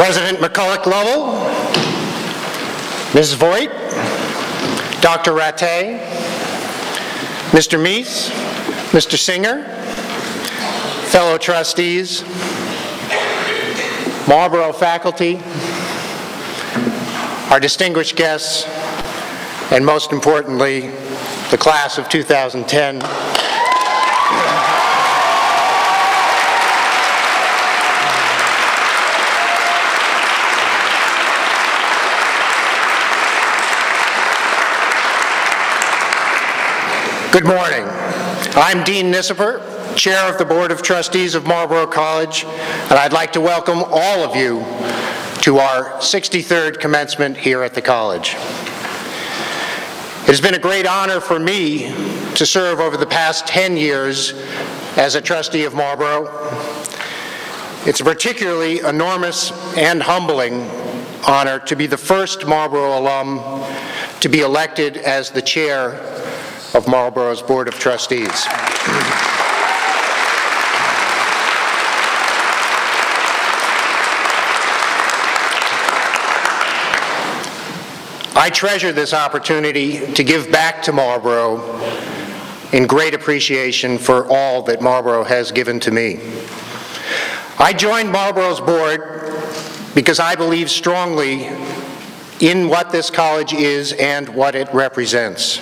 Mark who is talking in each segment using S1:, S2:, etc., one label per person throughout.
S1: President McCulloch Lovell, Ms. Voigt, Dr. Rattay, Mr. Meese, Mr. Singer, fellow trustees, Marlborough faculty, our distinguished guests, and most importantly, the class of 2010. Good morning. I'm Dean Nissiper, Chair of the Board of Trustees of Marlborough College, and I'd like to welcome all of you to our 63rd commencement here at the college. It has been a great honor for me to serve over the past 10 years as a trustee of Marlborough. It's a particularly enormous and humbling honor to be the first Marlborough alum to be elected as the chair of Marlborough's Board of Trustees. I treasure this opportunity to give back to Marlborough in great appreciation for all that Marlborough has given to me. I joined Marlborough's board because I believe strongly in what this college is and what it represents.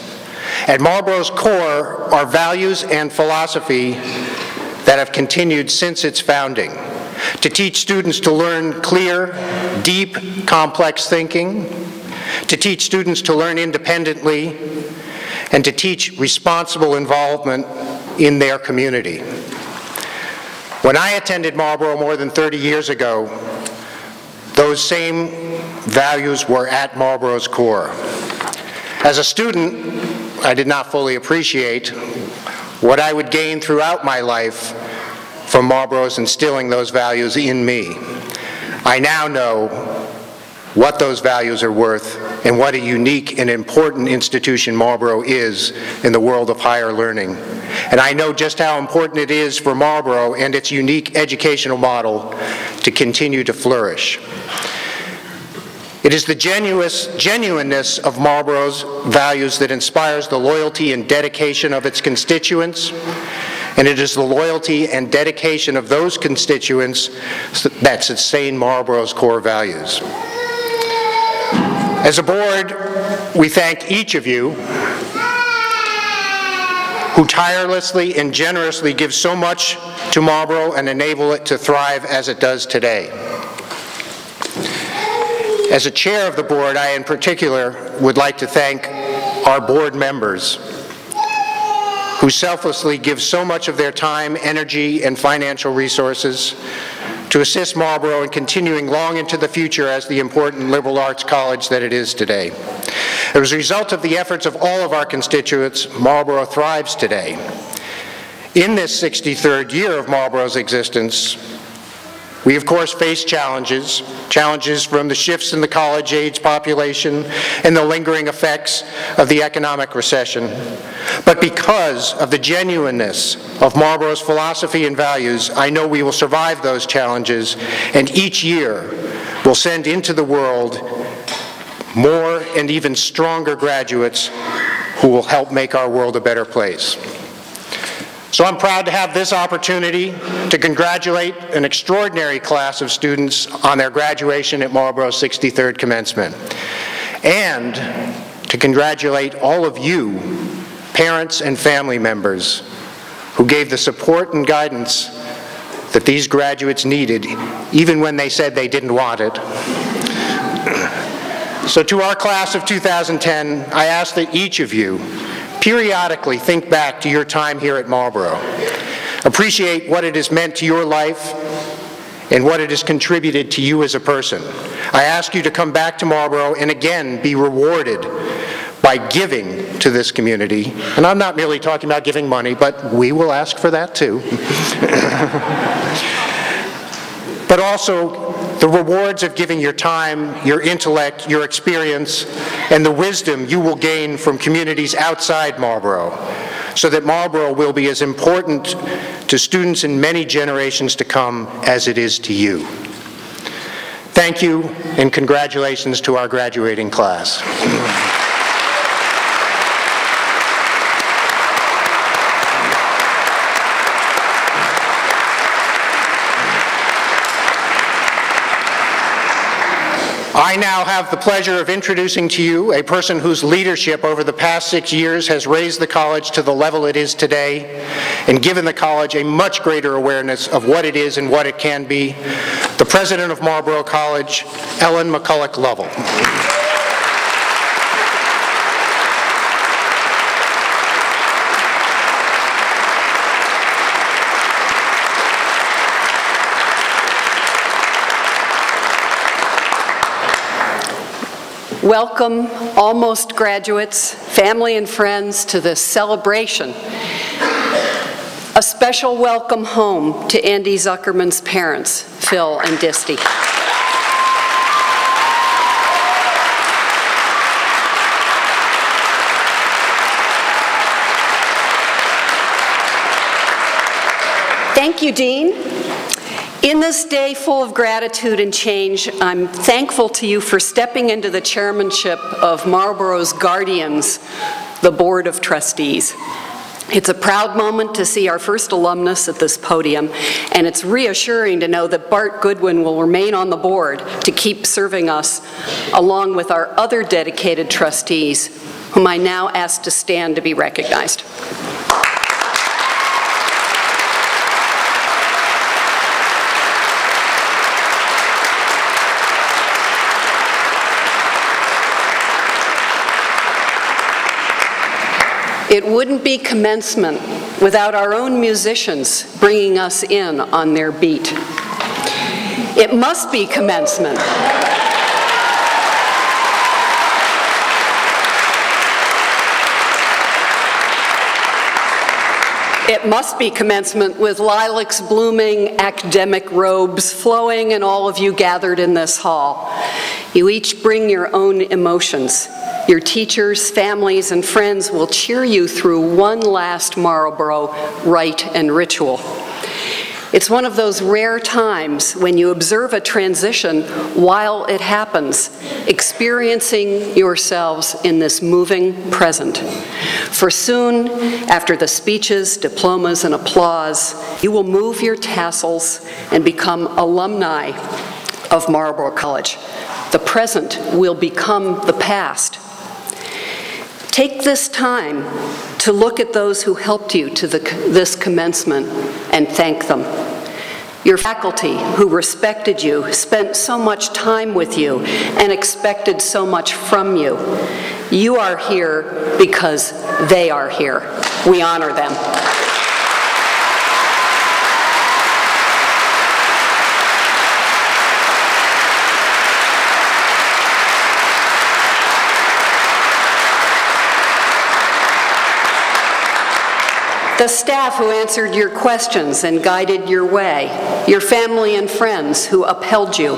S1: At Marlborough's core are values and philosophy that have continued since its founding, to teach students to learn clear, deep, complex thinking, to teach students to learn independently, and to teach responsible involvement in their community. When I attended Marlborough more than 30 years ago, those same values were at Marlborough's core. As a student, I did not fully appreciate what I would gain throughout my life from Marlborough's instilling those values in me. I now know what those values are worth and what a unique and important institution Marlborough is in the world of higher learning. And I know just how important it is for Marlborough and its unique educational model to continue to flourish. It is the genuineness of Marlborough's values that inspires the loyalty and dedication of its constituents, and it is the loyalty and dedication of those constituents that sustain Marlborough's core values. As a board, we thank each of you who tirelessly and generously give so much to Marlborough and enable it to thrive as it does today. As a chair of the board, I in particular would like to thank our board members who selflessly give so much of their time, energy, and financial resources to assist Marlborough in continuing long into the future as the important liberal arts college that it is today. As a result of the efforts of all of our constituents, Marlborough thrives today. In this 63rd year of Marlborough's existence, we of course face challenges from the shifts in the college-age population and the lingering effects of the economic recession. But because of the genuineness of Marlborough's philosophy and values, I know we will survive those challenges, and each year will send into the world more and even stronger graduates who will help make our world a better place. So I'm proud to have this opportunity to congratulate an extraordinary class of students on their graduation at Marlborough's 63rd commencement, and to congratulate all of you, parents and family members, who gave the support and guidance that these graduates needed, even when they said they didn't want it. So to our class of 2010, I ask that each of you periodically think back to your time here at Marlborough. Appreciate what it has meant to your life and what it has contributed to you as a person. I ask you to come back to Marlborough and again be rewarded by giving to this community. And I'm not merely talking about giving money, but we will ask for that too. But also the rewards of giving your time, your intellect, your experience, and the wisdom you will gain from communities outside Marlborough, so that Marlborough will be as important to students in many generations to come as it is to you. Thank you, and congratulations to our graduating class. I now have the pleasure of introducing to you a person whose leadership over the past 6 years has raised the college to the level it is today and given the college a much greater awareness of what it is and what it can be, the president of Marlborough College, Ellen McCulloch Lovell.
S2: Welcome, almost graduates, family and friends, to this celebration. A special welcome home to Andy Zuckerman's parents, Phil and Disty. Thank you, Dean. In this day full of gratitude and change, I'm thankful to you for stepping into the chairmanship of Marlborough's Guardians, the Board of Trustees. It's a proud moment to see our first alumnus at this podium, and it's reassuring to know that Bart Goodwin will remain on the board to keep serving us, along with our other dedicated trustees, whom I now ask to stand to be recognized. It wouldn't be commencement without our own musicians bringing us in on their beat. It must be commencement. It must be commencement with lilacs blooming, academic robes flowing, and all of you gathered in this hall. You each bring your own emotions. Your teachers, families, and friends will cheer you through one last Marlborough rite and ritual. It's one of those rare times when you observe a transition while it happens, experiencing yourselves in this moving present. For soon, after the speeches, diplomas, and applause, you will move your tassels and become alumni of Marlborough College. The present will become the past. Take this time to look at those who helped you to this commencement and thank them. Your faculty, who respected you, spent so much time with you, and expected so much from you. You are here because they are here. We honor them. The staff who answered your questions and guided your way, your family and friends who upheld you.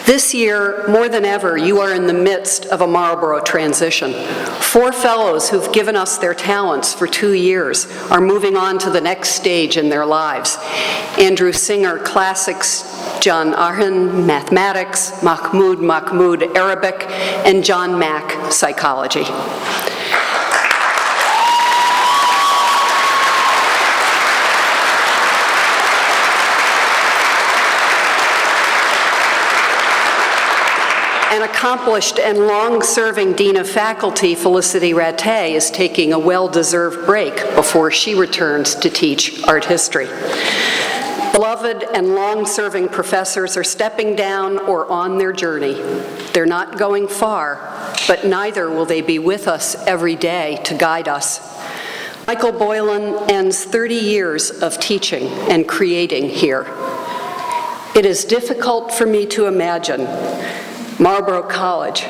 S2: This year, more than ever, you are in the midst of a Marlborough transition. 4 fellows who've given us their talents for 2 years are moving on to the next stage in their lives. Andrew Singer, Classics, John Arhan, Mathematics, Mahmoud, Arabic, and John Mack, Psychology. An accomplished and long-serving Dean of Faculty, Felicity Rattay, is taking a well-deserved break before she returns to teach art history. Beloved and long-serving professors are stepping down or on their journey. They're not going far, but neither will they be with us every day to guide us. Michael Boylan ends 30 years of teaching and creating here. It is difficult for me to imagine Marlborough College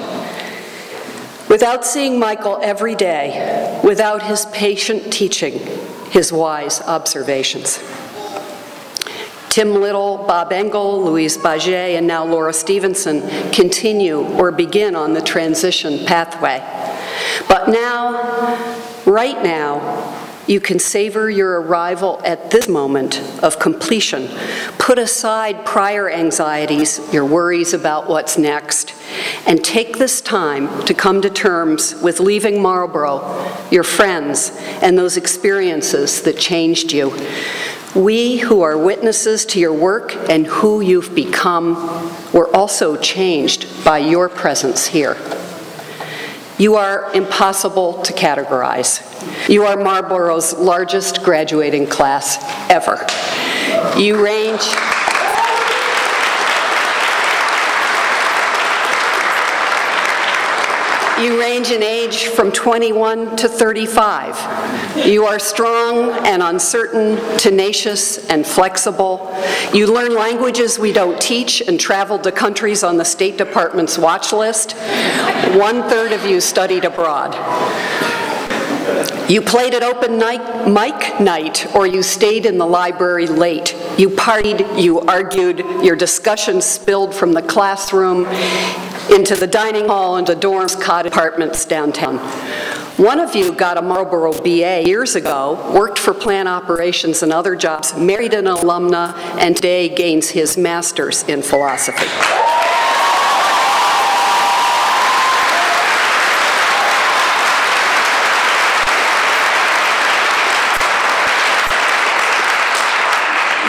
S2: without seeing Michael every day, without his patient teaching, his wise observations. Tim Little, Bob Engel, Louise Baget, and now Laura Stevenson continue or begin on the transition pathway. But now, right now, You can savor your arrival at this moment of completion. Put aside prior anxieties, your worries about what's next, and take this time to come to terms with leaving Marlborough, your friends, and those experiences that changed you. We who are witnesses to your work and who you've become were also changed by your presence here. You are impossible to categorize. You are Marlborough's largest graduating class ever. You range in age from 21 to 35. You are strong and uncertain, tenacious and flexible. You learn languages we don't teach and traveled to countries on the State Department's watch list. 1/3 of you studied abroad. You played at open mic night, or you stayed in the library late. You partied, you argued, your discussions spilled from the classroom into the dining hall and the dorms, cottage apartments downtown. One of you got a Marlborough BA years ago, worked for plant operations and other jobs, married an alumna, and today gains his master's in philosophy.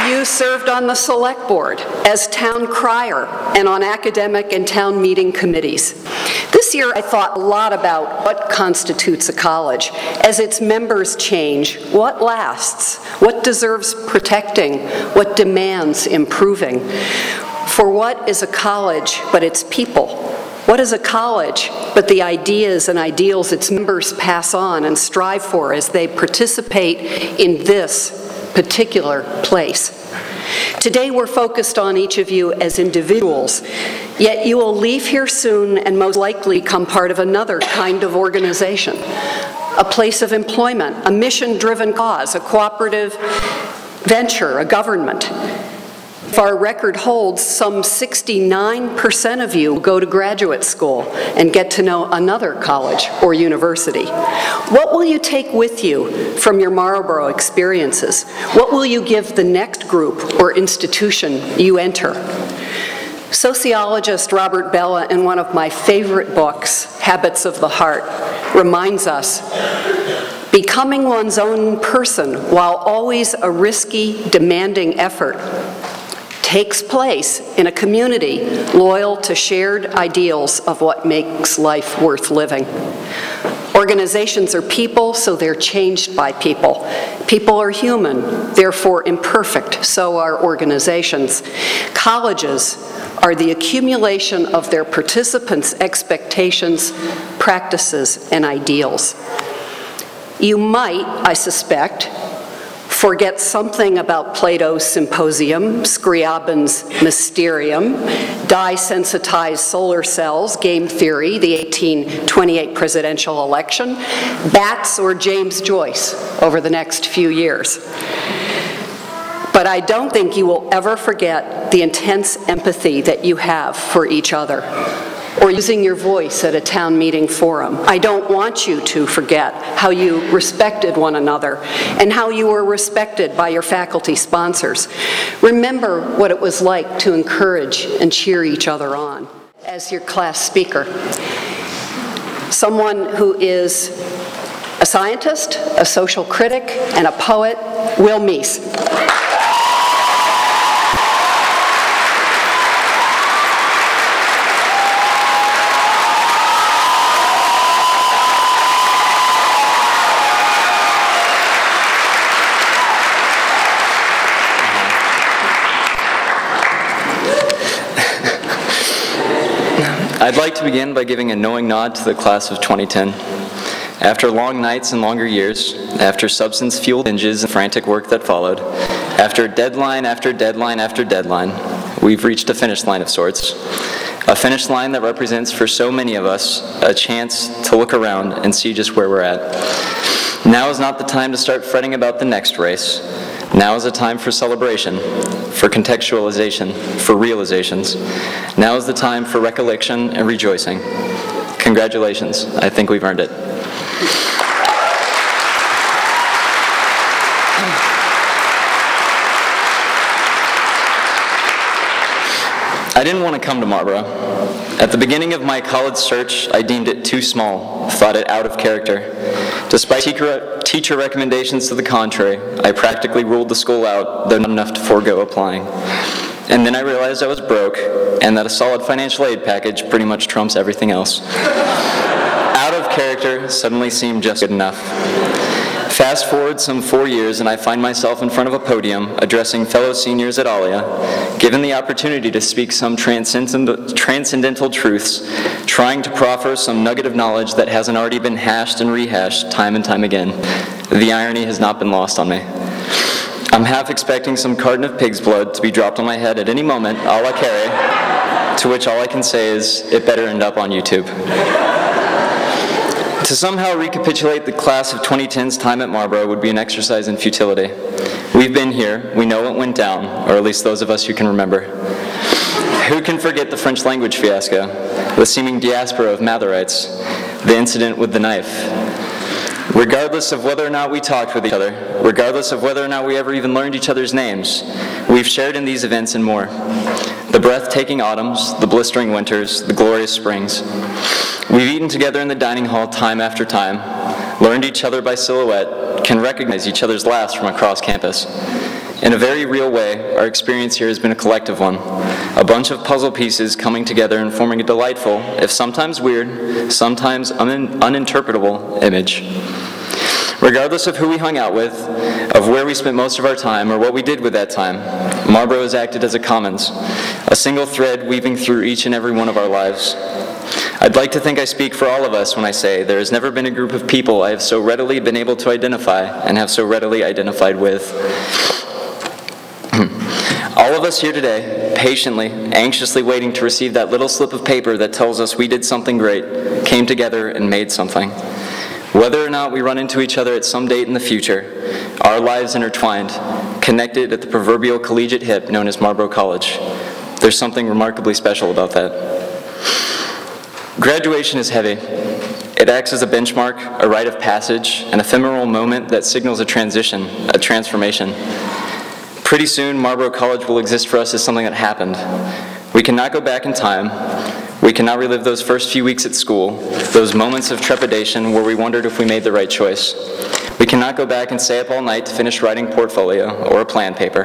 S2: You served on the select board, as town crier, and on academic and town meeting committees. This year I thought a lot about what constitutes a college. As its members change, what lasts? What deserves protecting? What demands improving? For what is a college but its people? What is a college but the ideas and ideals its members pass on and strive for as they participate in this particular place? Today we're focused on each of you as individuals, yet you will leave here soon and most likely become part of another kind of organization, a place of employment, a mission-driven cause, a cooperative venture, a government. If our record holds, some 69% of you go to graduate school and get to know another college or university. What will you take with you from your Marlborough experiences? What will you give the next group or institution you enter? Sociologist Robert Bellah, in one of my favorite books, Habits of the Heart, reminds us, becoming one's own person, while always a risky, demanding effort, takes place in a community loyal to shared ideals of what makes life worth living. Organizations are people, so they're changed by people. People are human, therefore imperfect, so are organizations. Colleges are the accumulation of their participants' expectations, practices, and ideals. You might, I suspect, forget something about Plato's Symposium, Scriabin's Mysterium, dye-sensitized solar cells, game theory, the 1828 presidential election, bats, or James Joyce over the next few years. But I don't think you will ever forget the intense empathy that you have for each other, or using your voice at a town meeting forum. I don't want you to forget how you respected one another and how you were respected by your faculty sponsors. Remember what it was like to encourage and cheer each other on. As your class speaker, someone who is a scientist, a social critic, and a poet, Will Meese.
S3: I'd like to begin by giving a knowing nod to the class of 2010. After long nights and longer years, after substance-fueled binges and frantic work that followed, after deadline after deadline after deadline, we've reached a finish line of sorts. A finish line that represents for so many of us a chance to look around and see just where we're at. Now is not the time to start fretting about the next race. Now is a time for celebration, for contextualization, for realizations. Now is the time for recollection and rejoicing. Congratulations, I think we've earned it. I didn't want to come to Marlboro. At the beginning of my college search, I deemed it too small, thought it out of character. Despite teacher recommendations to the contrary, I practically ruled the school out, though not enough to forego applying. And then I realized I was broke, and that a solid financial aid package pretty much trumps everything else. Out of character suddenly seemed just good enough. Fast forward some 4 years, and I find myself in front of a podium addressing fellow seniors at Alia, given the opportunity to speak some transcendental truths, trying to proffer some nugget of knowledge that hasn't already been hashed and rehashed time and time again. The irony has not been lost on me. I'm half expecting some carton of pig's blood to be dropped on my head at any moment, a la Carrie, to which all I can say is, it better end up on YouTube. To somehow recapitulate the class of 2010's time at Marlboro would be an exercise in futility. We've been here, we know what went down, or at least those of us who can remember. Who can forget the French language fiasco, the seeming diaspora of Matherites, the incident with the knife? Regardless of whether or not we talked with each other, regardless of whether or not we ever even learned each other's names, we've shared in these events and more. The breathtaking autumns, the blistering winters, the glorious springs. We've eaten together in the dining hall time after time, learned each other by silhouette, can recognize each other's laughs from across campus. In a very real way, our experience here has been a collective one, a bunch of puzzle pieces coming together and forming a delightful, if sometimes weird, sometimes uninterpretable image. Regardless of who we hung out with, of where we spent most of our time, or what we did with that time, Marlboro has acted as a commons, a single thread weaving through each and every one of our lives. I'd like to think I speak for all of us when I say there has never been a group of people I have so readily been able to identify and have so readily identified with. All of us here today, patiently, anxiously waiting to receive that little slip of paper that tells us we did something great, came together and made something. Whether or not we run into each other at some date in the future, our lives intertwined, connected at the proverbial collegiate hip known as Marlboro College. There's something remarkably special about that. Graduation is heavy. It acts as a benchmark, a rite of passage, an ephemeral moment that signals a transition, a transformation. Pretty soon, Marlboro College will exist for us as something that happened. We cannot go back in time. We cannot relive those first few weeks at school, those moments of trepidation where we wondered if we made the right choice. We cannot go back and stay up all night to finish writing a portfolio or a plan paper.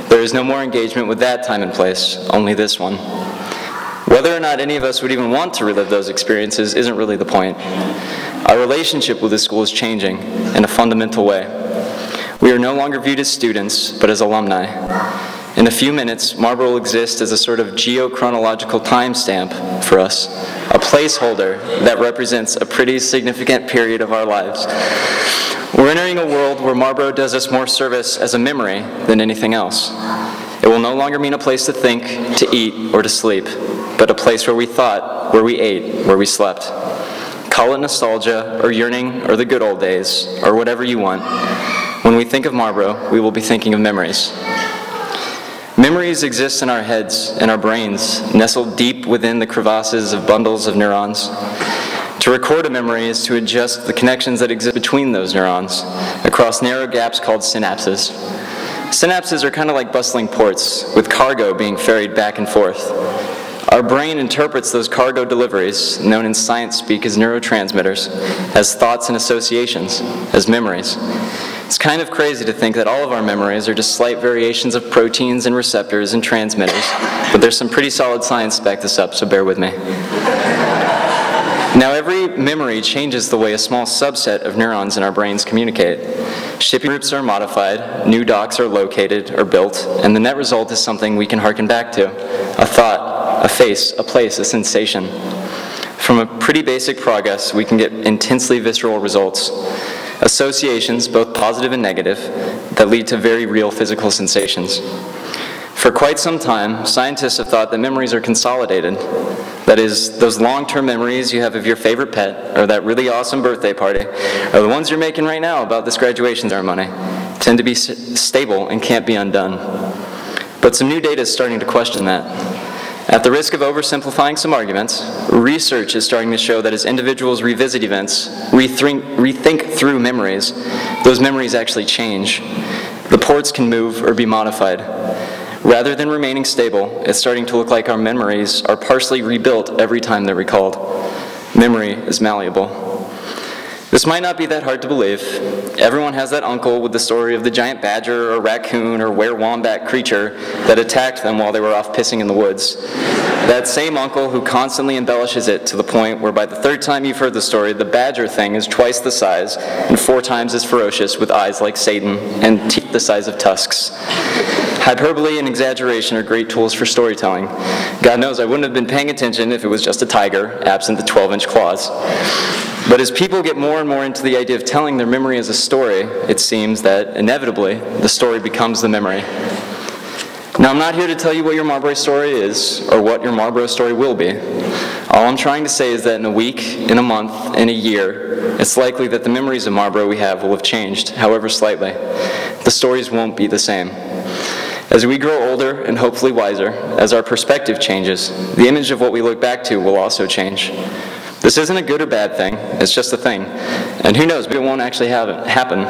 S3: There is no more engagement with that time and place, only this one. Whether or not any of us would even want to relive those experiences isn't really the point. Our relationship with the school is changing in a fundamental way. We are no longer viewed as students, but as alumni. In a few minutes, Marlboro will exist as a sort of geochronological timestamp for us, a placeholder that represents a pretty significant period of our lives. We're entering a world where Marlboro does us more service as a memory than anything else. It will no longer mean a place to think, to eat, or to sleep, but a place where we thought, where we ate, where we slept. Call it nostalgia, or yearning, or the good old days, or whatever you want. When we think of Marlboro, we will be thinking of memories. Memories exist in our heads, in our brains, nestled deep within the crevasses of bundles of neurons. To record a memory is to adjust the connections that exist between those neurons, across narrow gaps called synapses. Synapses are kind of like bustling ports, with cargo being ferried back and forth. Our brain interprets those cargo deliveries, known in science speak as neurotransmitters, as thoughts and associations, as memories. It's kind of crazy to think that all of our memories are just slight variations of proteins and receptors and transmitters, but there's some pretty solid science to back this up, so bear with me. Now, every memory changes the way a small subset of neurons in our brains communicate. Shipping groups are modified, new docks are located or built, and the net result is something we can harken back to: a thought, a face, a place, a sensation. From a pretty basic progress, we can get intensely visceral results. Associations, both positive and negative, that lead to very real physical sensations. For quite some time, scientists have thought that memories are consolidated. That is, those long-term memories you have of your favorite pet, or that really awesome birthday party, or the ones you're making right now about this graduation ceremony, tend to be stable and can't be undone. But some new data is starting to question that. At the risk of oversimplifying some arguments, research is starting to show that as individuals revisit events, rethink through memories, those memories actually change. The ports can move or be modified. Rather than remaining stable, it's starting to look like our memories are partially rebuilt every time they're recalled. Memory is malleable. This might not be that hard to believe. Everyone has that uncle with the story of the giant badger or raccoon or were-wombat creature that attacked them while they were off pissing in the woods. That same uncle who constantly embellishes it to the point where by the third time you've heard the story, the badger thing is twice the size and 4 times as ferocious with eyes like Satan and teeth the size of tusks. Hyperbole and exaggeration are great tools for storytelling. God knows I wouldn't have been paying attention if it was just a tiger, absent the 12-inch claws. But as people get more and more into the idea of telling their memory as a story, it seems that, inevitably, the story becomes the memory. Now, I'm not here to tell you what your Marlborough story is, or what your Marlborough story will be. All I'm trying to say is that in a week, in a month, in a year, it's likely that the memories of Marlborough we have will have changed, however slightly. The stories won't be the same. As we grow older and hopefully wiser, as our perspective changes, the image of what we look back to will also change. This isn't a good or bad thing, it's just a thing. And who knows, maybe it won't actually happen,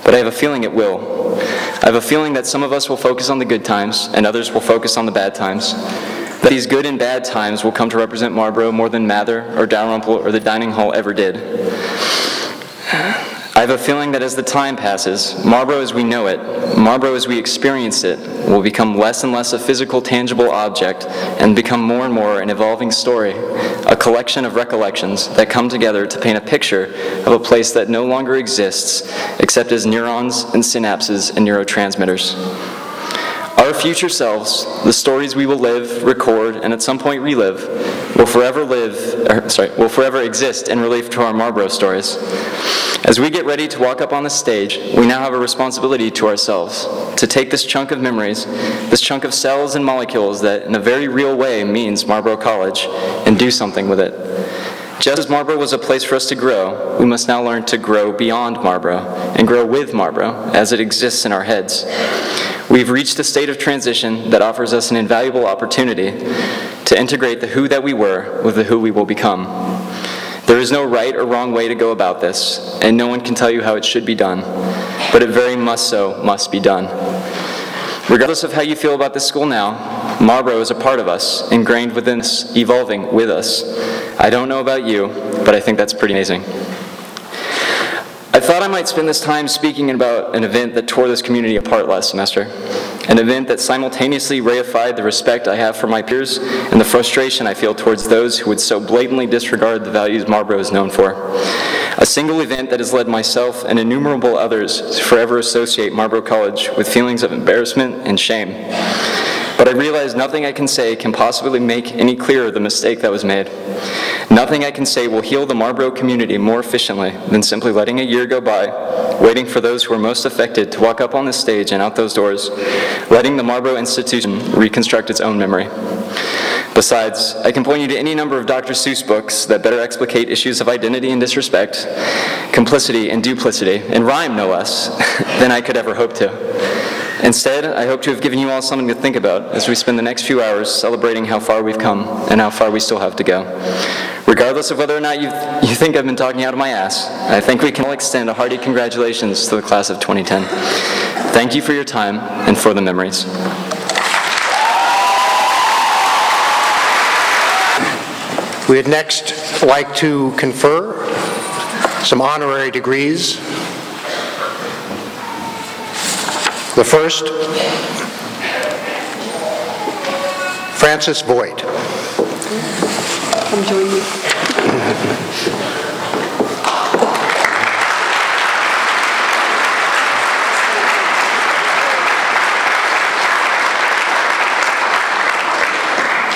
S3: but I have a feeling it will. I have a feeling that some of us will focus on the good times, and others will focus on the bad times. That these good and bad times will come to represent Marlborough more than Mather or Dalrymple or the dining hall ever did. I have a feeling that as the time passes, Marlborough as we know it, Marlborough as we experience it, will become less and less a physical, tangible object and become more and more an evolving story, a collection of recollections that come together to paint a picture of a place that no longer exists except as neurons and synapses and neurotransmitters. Our future selves, the stories we will live, record, and at some point relive, will forever exist in relief to our Marlborough stories. As we get ready to walk up on the stage, we now have a responsibility to ourselves to take this chunk of memories, this chunk of cells and molecules that in a very real way means Marlborough College, and do something with it. Just as Marlborough was a place for us to grow, we must now learn to grow beyond Marlborough and grow with Marlborough as it exists in our heads. We've reached a state of transition that offers us an invaluable opportunity to integrate the who that we were with the who we will become. There is no right or wrong way to go about this, and no one can tell you how it should be done, but it very must be done. Regardless of how you feel about this school now, Marlborough is a part of us, ingrained within us, evolving with us. I don't know about you, but I think that's pretty amazing. I thought I might spend this time speaking about an event that tore this community apart last semester. An event that simultaneously reified the respect I have for my peers and the frustration I feel towards those who would so blatantly disregard the values Marlborough is known for. A single event that has led myself and innumerable others to forever associate Marlborough College with feelings of embarrassment and shame. But I realize nothing I can say can possibly make any clearer the mistake that was made. Nothing I can say will heal the Marlborough community more efficiently than simply letting a year go by, waiting for those who are most affected to walk up on the stage and out those doors, letting the Marlborough institution reconstruct its own memory. Besides, I can point you to any number of Dr. Seuss books that better explicate issues of identity and disrespect, complicity and duplicity, in rhyme no less, than I could ever hope to. Instead, I hope to have given you all something to think about as we spend the next few hours celebrating how far we've come and how far we still have to go. Regardless of whether or not you think I've been talking out of my ass, I think we can all extend a hearty congratulations to the class of 2010. Thank you for your time and for the memories.
S1: We'd next like to confer some honorary degrees. The first, Francis Voigt.
S2: Come join me.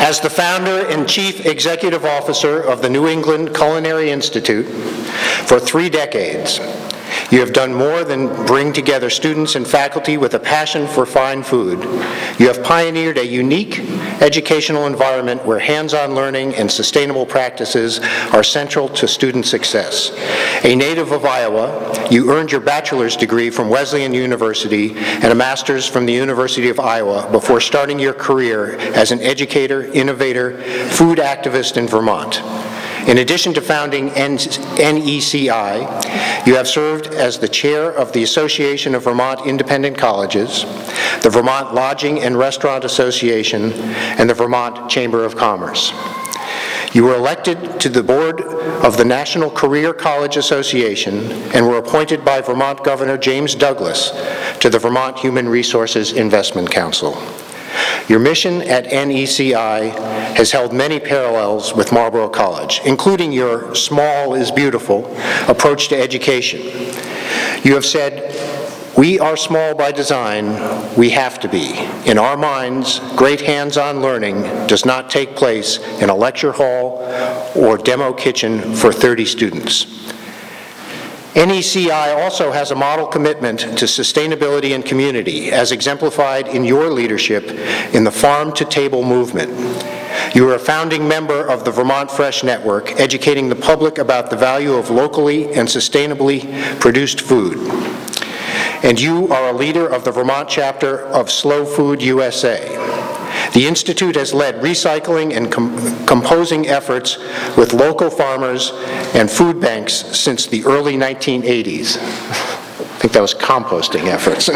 S1: As the founder and chief executive officer of the New England Culinary Institute for 3 decades, you have done more than bring together students and faculty with a passion for fine food. You have pioneered a unique educational environment where hands-on learning and sustainable practices are central to student success. A native of Iowa, you earned your bachelor's degree from Wesleyan University and a master's from the University of Iowa before starting your career as an educator, innovator, food activist in Vermont. In addition to founding NECI, you have served as the chair of the Association of Vermont Independent Colleges, the Vermont Lodging and Restaurant Association, and the Vermont Chamber of Commerce. You were elected to the board of the National Career College Association and were appointed by Vermont Governor James Douglas to the Vermont Human Resources Investment Council. Your mission at NECI has held many parallels with Marlborough College, including your small is beautiful approach to education. You have said, "We are small by design, we have to be. In our minds, great hands-on learning does not take place in a lecture hall or demo kitchen for 30 students." NECI also has a model commitment to sustainability and community, as exemplified in your leadership in the farm-to-table movement. You are a founding member of the Vermont Fresh Network, educating the public about the value of locally and sustainably produced food. And you are a leader of the Vermont chapter of Slow Food USA. The Institute has led recycling and composing efforts with local farmers and food banks since the early 1980s. I think that was composting efforts.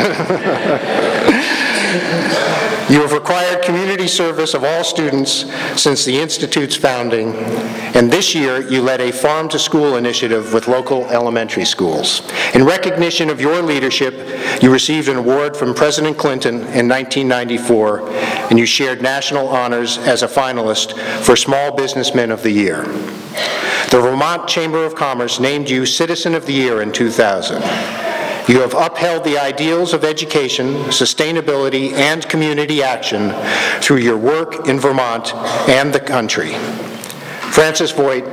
S1: You have required community service of all students since the Institute's founding, and this year you led a farm-to-school initiative with local elementary schools. In recognition of your leadership, you received an award from President Clinton in 1994, and you shared national honors as a finalist for Small Businessman of the Year. The Vermont Chamber of Commerce named you Citizen of the Year in 2000. You have upheld the ideals of education, sustainability, and community action through your work in Vermont and the country. Francis Voigt,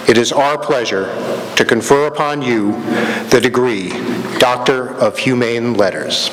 S1: it is our pleasure to confer upon you the degree Doctor of Humane Letters.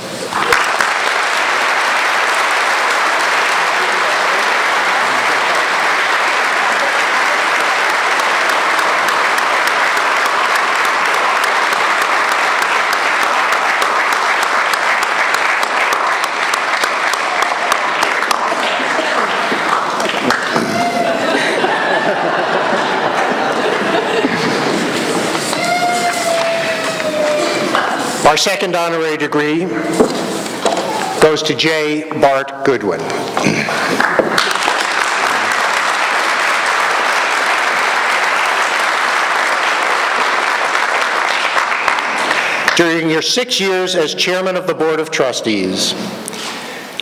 S1: Our second honorary degree goes to J. Bart Goodwin. During your 6 years as chairman of the Board of Trustees,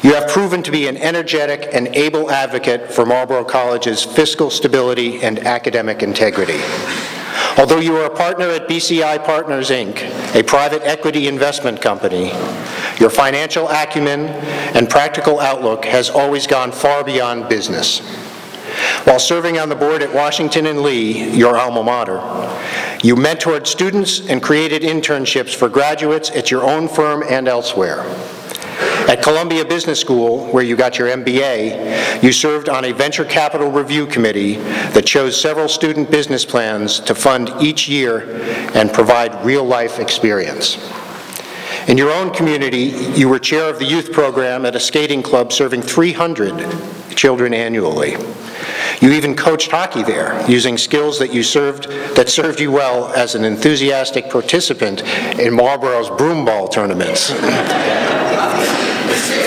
S1: you have proven to be an energetic and able advocate for Marlborough College's fiscal stability and academic integrity. Although you are a partner at BCI Partners, Inc., a private equity investment company, your financial acumen and practical outlook has always gone far beyond business. While serving on the board at Washington and Lee, your alma mater, you mentored students and created internships for graduates at your own firm and elsewhere. At Columbia Business School, where you got your MBA, you served on a venture capital review committee that chose several student business plans to fund each year and provide real-life experience. In your own community, you were chair of the youth program at a skating club serving 300 children annually. You even coached hockey there, using skills that served you well as an enthusiastic participant in Marlborough's broomball tournaments.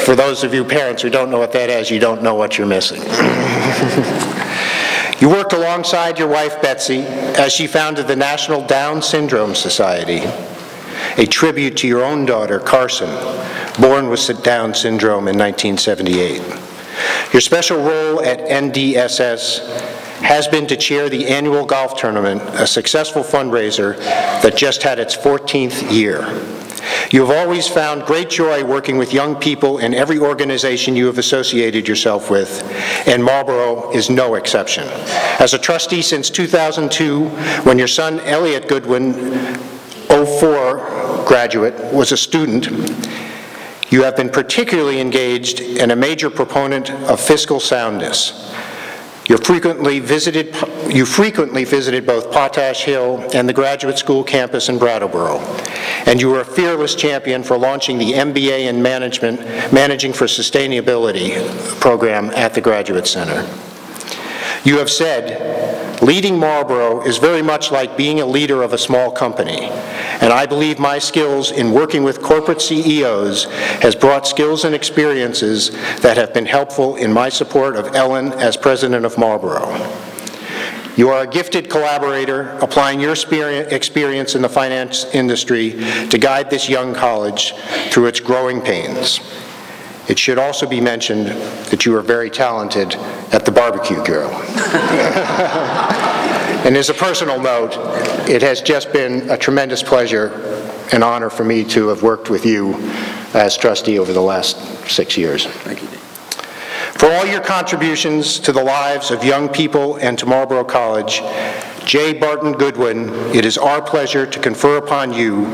S1: For those of you parents who don't know what that is, you don't know what you're missing. You worked alongside your wife, Betsy, as she founded the National Down Syndrome Society, a tribute to your own daughter, Carson, born with Down syndrome in 1978. Your special role at NDSS has been to chair the annual golf tournament, a successful fundraiser that just had its 14th year. You have always found great joy working with young people in every organization you have associated yourself with, and Marlborough is no exception. As a trustee since 2002, when your son Elliot Goodwin, 04 graduate, was a student, you have been particularly engaged and a major proponent of fiscal soundness. You frequently visited both Potash Hill and the Graduate School campus in Brattleboro, and you were a fearless champion for launching the MBA in Managing for Sustainability program at the Graduate Center. You have said, leading Marlboro is very much like being a leader of a small company, and I believe my skills in working with corporate CEOs has brought skills and experiences that have been helpful in my support of Ellen as president of Marlboro. You are a gifted collaborator, applying your experience in the finance industry to guide this young college through its growing pains. It should also be mentioned that you are very talented at the barbecue grill. And as a personal note, it has just been a tremendous pleasure and honor for me to have worked with you as trustee over the last 6 years. Thank you, Dean. For all your contributions to the lives of young people and to Marlboro College, J. Barton Goodwin, it is our pleasure to confer upon you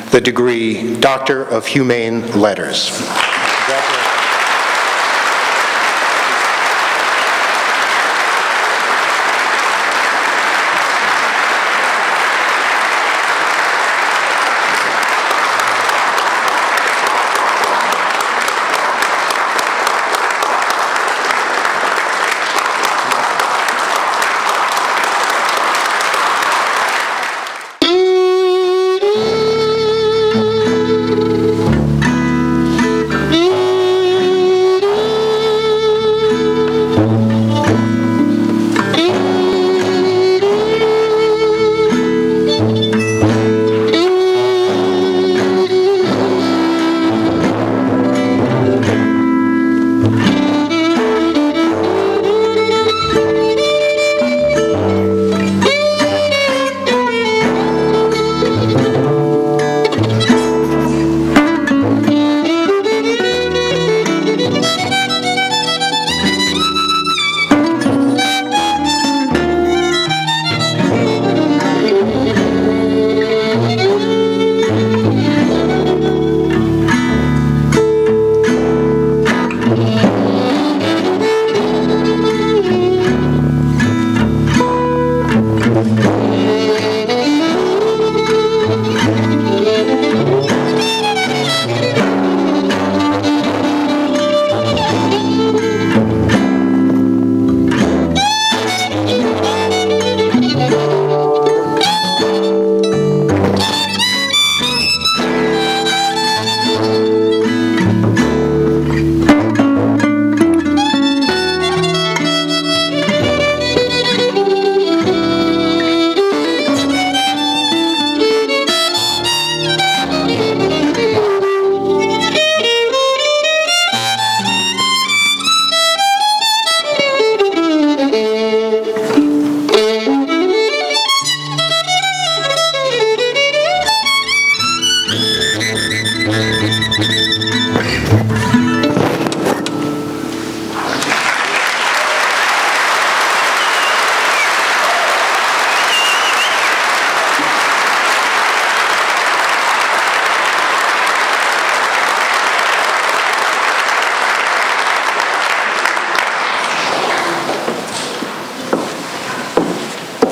S1: the degree Doctor of Humane Letters. Congratulations.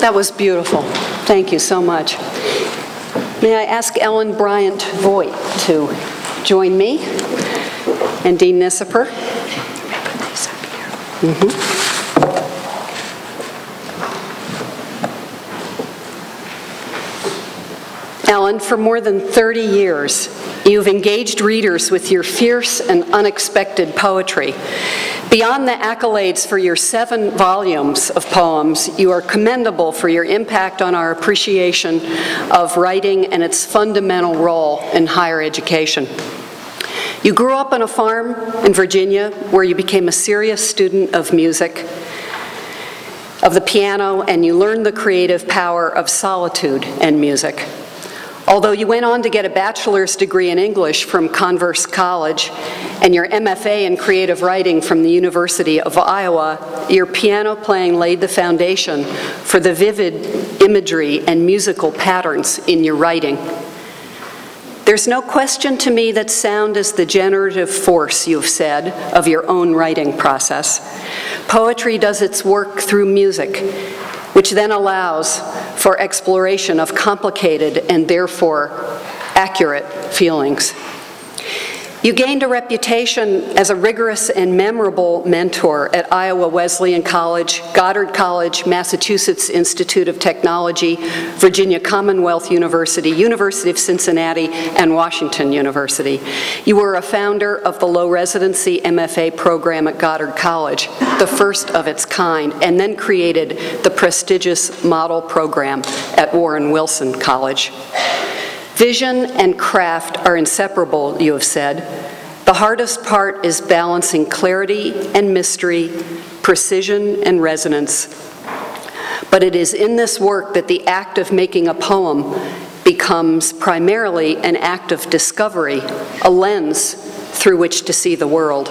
S2: That was beautiful. Thank you so much. May I ask Ellen Bryant-Voigt to join me and Dean Nisseper. Ellen, for more than 30 years, you've engaged readers with your fierce and unexpected poetry. Beyond the accolades for your 7 volumes of poems, you are commendable for your impact on our appreciation of writing and its fundamental role in higher education. You grew up on a farm in Virginia where you became a serious student of music, of the piano, and you learned the creative power of solitude and music. Although you went on to get a bachelor's degree in English from Converse College and your MFA in creative writing from the University of Iowa, your piano playing laid the foundation for the vivid imagery and musical patterns in your writing. There's no question to me that sound is the generative force, you've said, of your own writing process. Poetry does its work through music, which then allows for exploration of complicated and therefore accurate feelings. You gained a reputation as a rigorous and memorable mentor at Iowa Wesleyan College, Goddard College, Massachusetts Institute of Technology, Virginia Commonwealth University, University of Cincinnati, and Washington University. You were a founder of the low residency MFA program at Goddard College, the first of its kind, and then created the prestigious model program at Warren Wilson College. Vision and craft are inseparable, you have said. The hardest part is balancing clarity and mystery, precision and resonance. But it is in this work that the act of making a poem becomes primarily an act of discovery, a lens through which to see the world.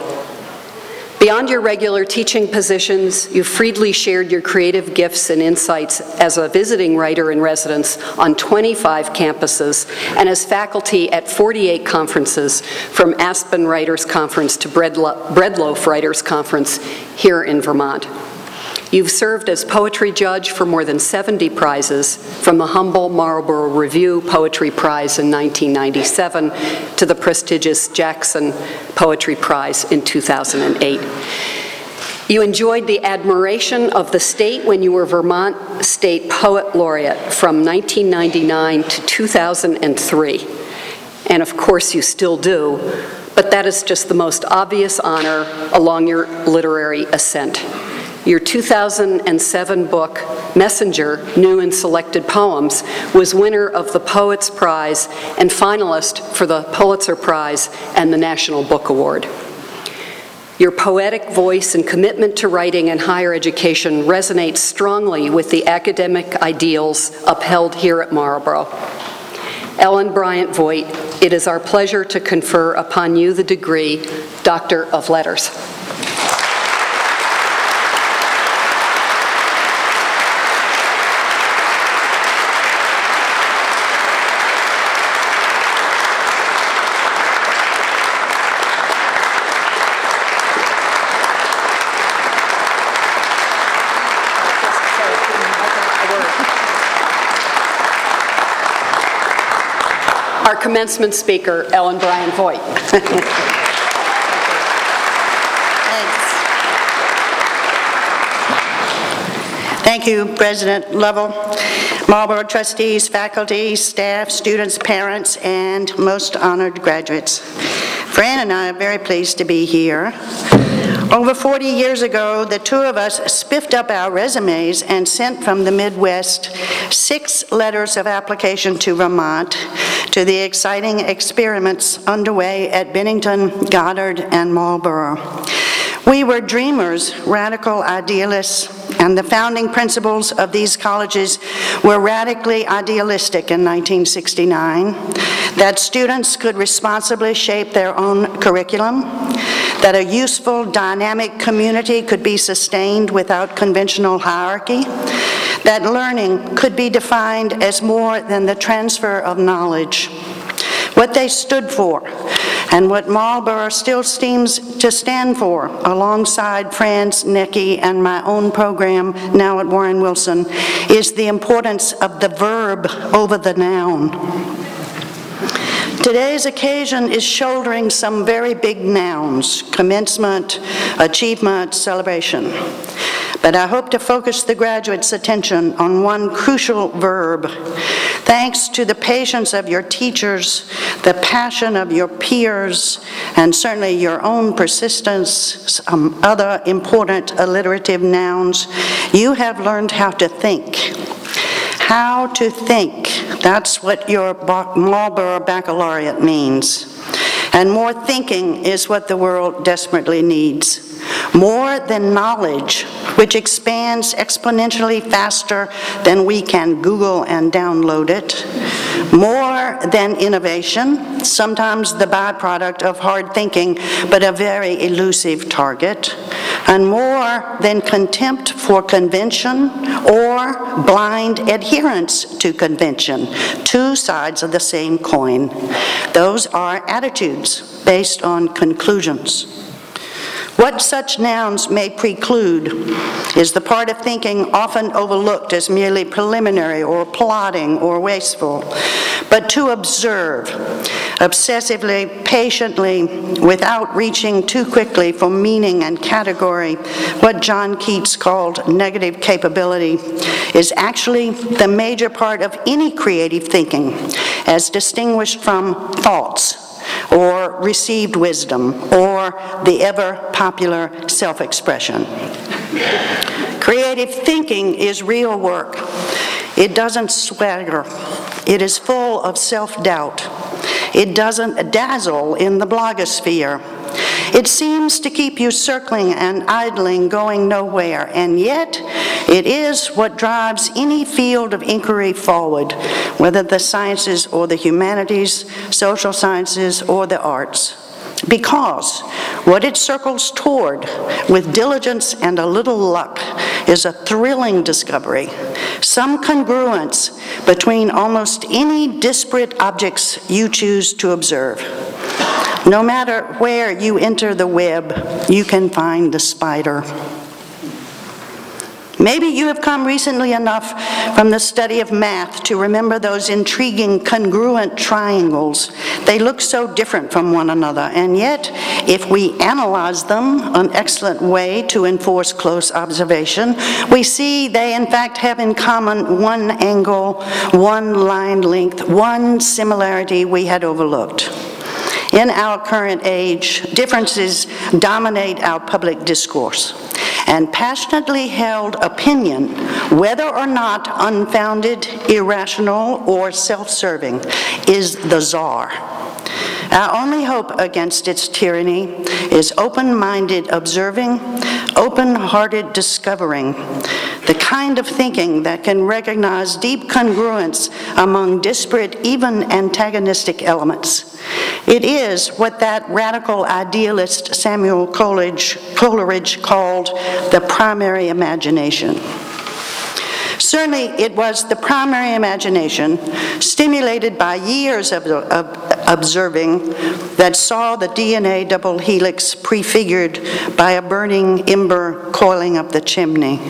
S2: Beyond your regular teaching positions, you freely shared your creative gifts and insights as a visiting writer in residence on 25 campuses and as faculty at 48 conferences, from Aspen Writers Conference to Breadloaf Writers Conference here in Vermont. You've served as poetry judge for more than 70 prizes, from the humble Marlborough Review Poetry Prize in 1997 to the prestigious Jackson Poetry Prize in 2008. You enjoyed the admiration of the state when you were Vermont State Poet Laureate from 1999 to 2003. And of course you still do, but that is just the most obvious honor along your literary ascent. Your 2007 book, Messenger, New and Selected Poems, was winner of the Poets Prize and finalist for the Pulitzer Prize and the National Book Award. Your poetic voice and commitment to writing and higher education resonates strongly with the academic ideals upheld here at Marlborough. Ellen Bryant Voigt, it is our pleasure to confer upon you the degree Doctor of Letters. Our commencement speaker, Ellen Bryant Voigt.
S4: Thanks. Thank you, President Lovell, Marlborough trustees, faculty, staff, students, parents, and most honored graduates. Fran and I are very pleased to be here. Over 40 years ago, the two of us spiffed up our resumes and sent from the Midwest 6 letters of application to Vermont to the exciting experiments underway at Bennington, Goddard, and Marlborough. We were dreamers, radical idealists, and the founding principles of these colleges were radically idealistic in 1969, that students could responsibly shape their own curriculum, that a useful, dynamic community could be sustained without conventional hierarchy, that learning could be defined as more than the transfer of knowledge. What they stood for, and what Marlborough still seems to stand for, alongside Fran's, Nicky, and my own program now at Warren Wilson, is the importance of the verb over the noun. Today's occasion is shouldering some very big nouns: commencement, achievement, celebration. But I hope to focus the graduates' attention on one crucial verb. Thanks to the patience of your teachers, the passion of your peers, and certainly your own persistence, some other important alliterative nouns, you have learned how to think. How to think, that's what your Marlborough Baccalaureate means. And more thinking is what the world desperately needs. More than knowledge, which expands exponentially faster than we can Google and download it. More than innovation, sometimes the byproduct of hard thinking, but a very elusive target. And more than contempt for convention or blind adherence to convention, two sides of the same coin. Those are attitudes based on conclusions. What such nouns may preclude is the part of thinking often overlooked as merely preliminary or plodding or wasteful, but to observe obsessively, patiently, without reaching too quickly for meaning and category, what John Keats called negative capability, is actually the major part of any creative thinking, as distinguished from thoughts, or received wisdom, or the ever-popular self-expression. Creative thinking is real work. It doesn't swagger. It is full of self-doubt. It doesn't dazzle in the blogosphere. It seems to keep you circling and idling, going nowhere, and yet it is what drives any field of inquiry forward, whether the sciences or the humanities, social sciences or the arts. Because what it circles toward with diligence and a little luck is a thrilling discovery, some congruence between almost any disparate objects you choose to observe. No matter where you enter the web, you can find the spider. Maybe you have come recently enough from the study of math to remember those intriguing congruent triangles. They look so different from one another, and yet, if we analyze them, an excellent way to enforce close observation, we see they in fact have in common one angle, one line length, one similarity we had overlooked. In our current age, differences dominate our public discourse, and passionately held opinion, whether or not unfounded, irrational, or self-serving, is the czar. Our only hope against its tyranny is open-minded observing, open-hearted discovering, the kind of thinking that can recognize deep congruence among disparate, even antagonistic elements. It is what that radical idealist Samuel Coleridge called the primary imagination. Certainly, it was the primary imagination, stimulated by years of observing, that saw the DNA double helix prefigured by a burning ember coiling up the chimney.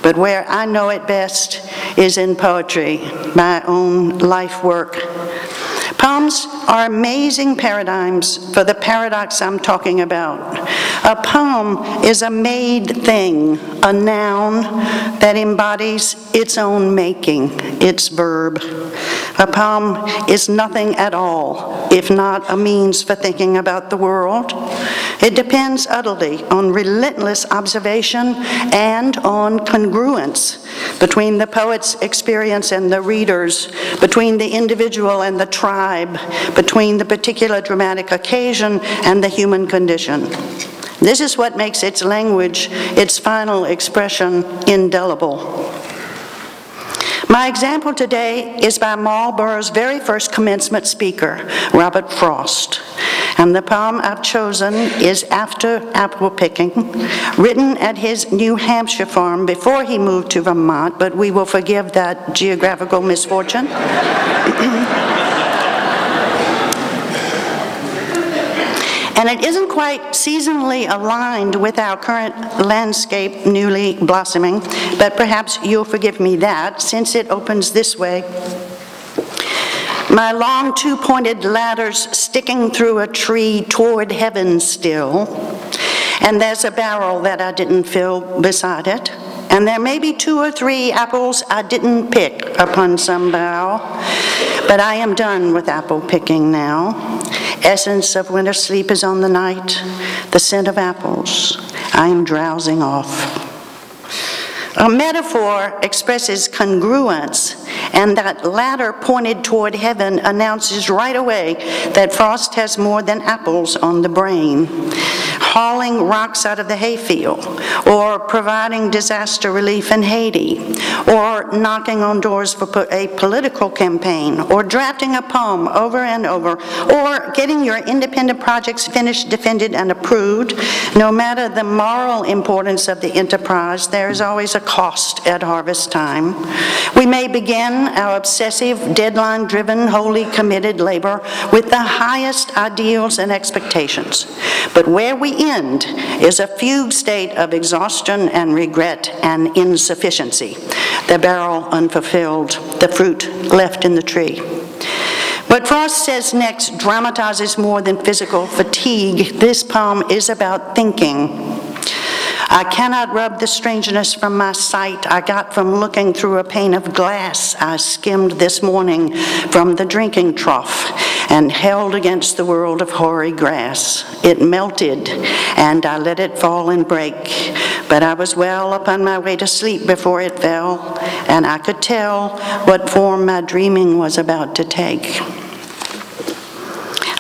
S4: But where I know it best is in poetry, my own life work. Poems are amazing paradigms for the paradox I'm talking about. A poem is a made thing, a noun that embodies its own making, its verb. A poem is nothing at all, if not a means for thinking about the world. It depends utterly on relentless observation and on congruence between the poet's experience and the reader's, between the individual and the tribe, between the particular dramatic occasion and the human condition. This is what makes its language, its final expression, indelible. My example today is by Marlborough's very first commencement speaker, Robert Frost. And the poem I've chosen is After Apple Picking, written at his New Hampshire farm before he moved to Vermont, but we will forgive that geographical misfortune. And it isn't quite seasonally aligned with our current landscape newly blossoming, but perhaps you'll forgive me that, since it opens this way. My long two-pointed ladder's sticking through a tree toward heaven still, and there's a barrel that I didn't fill beside it, and there may be 2 or 3 apples I didn't pick upon some bough, but I am done with apple picking now. Essence of winter sleep is on the night, the scent of apples, I am drowsing off. A metaphor expresses congruence, and that ladder pointed toward heaven announces right away that Frost has more than apples on the brain. Hauling rocks out of the hayfield, or providing disaster relief in Haiti, or knocking on doors for a political campaign, or drafting a poem over and over, or getting your independent projects finished, defended, and approved. No matter the moral importance of the enterprise, there is always a cost at harvest time. We may begin begin our obsessive, deadline-driven, wholly committed labor with the highest ideals and expectations. But where we end is a fugue state of exhaustion and regret and insufficiency. The barrel unfulfilled, the fruit left in the tree. What Frost says next dramatizes more than physical fatigue. This poem is about thinking. I cannot rub the strangeness from my sight I got from looking through a pane of glass I skimmed this morning from the drinking trough and held against the world of hoary grass. It melted, and I let it fall and break, but I was well upon my way to sleep before it fell, and I could tell what form my dreaming was about to take.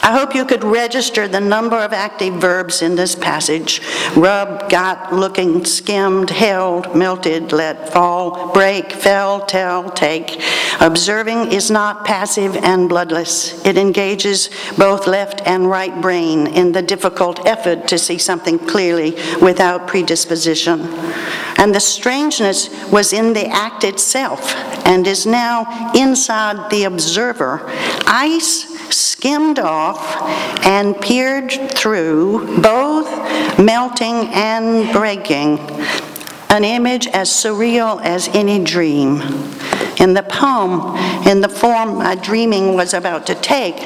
S4: I hope you could register the number of active verbs in this passage: rub, got, looking, skimmed, held, melted, let fall, break, fell, tell, take. Observing is not passive and bloodless. It engages both left and right brain in the difficult effort to see something clearly without predisposition. And the strangeness was in the act itself and is now inside the observer. Ice skimmed off and peered through, both melting and breaking, an image as surreal as any dream. In the poem, in the form my dreaming was about to take,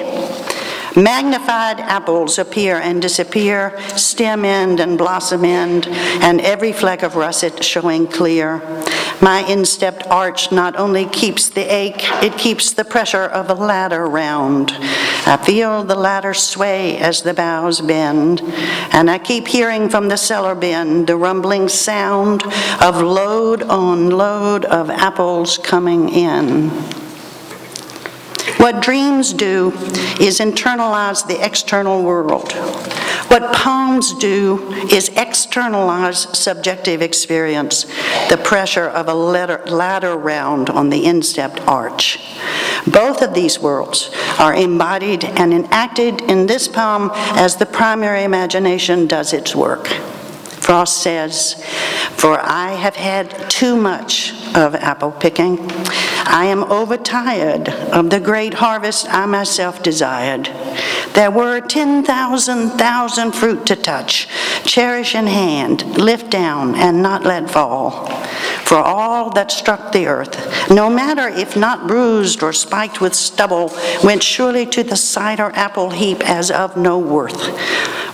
S4: magnified apples appear and disappear, stem end and blossom end, and every fleck of russet showing clear. My instepped arch not only keeps the ache, it keeps the pressure of a ladder round. I feel the ladder sway as the boughs bend, and I keep hearing from the cellar bin the rumbling sound of load on load of apples coming in. What dreams do is internalize the external world. What poems do is externalize subjective experience, the pressure of a ladder round on the instepped arch. Both of these worlds are embodied and enacted in this poem as the primary imagination does its work. Frost says, "For I have had too much of apple picking. I am overtired of the great harvest I myself desired. There were 10,000 fruit to touch, cherish in hand, lift down, and not let fall. For all that struck the earth, no matter if not bruised or spiked with stubble, went surely to the cider apple heap as of no worth.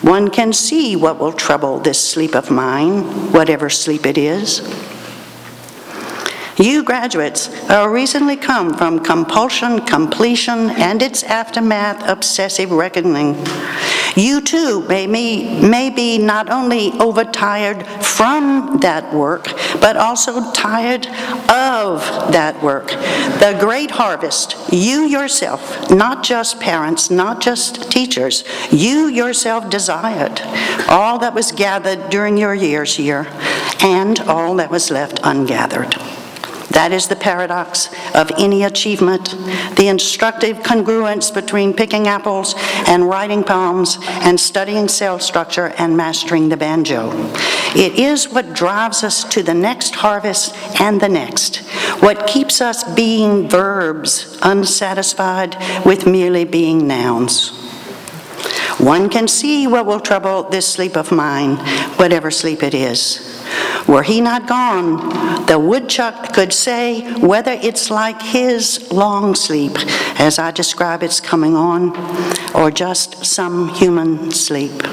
S4: One can see what will trouble this sleep of mine, whatever sleep it is." You graduates recently come from compulsion, completion, and its aftermath, obsessive reckoning. You too may be not only overtired from that work, but also tired of that work. The great harvest, you yourself, not just parents, not just teachers, you yourself desired, all that was gathered during your years here, and all that was left ungathered. That is the paradox of any achievement, the instructive congruence between picking apples and writing poems and studying cell structure and mastering the banjo. It is what drives us to the next harvest and the next, what keeps us being verbs, unsatisfied with merely being nouns. One can see what will trouble this sleep of mine, whatever sleep it is. Were he not gone, the woodchuck could say whether it's like his long sleep, as I describe its coming on, or just some human sleep.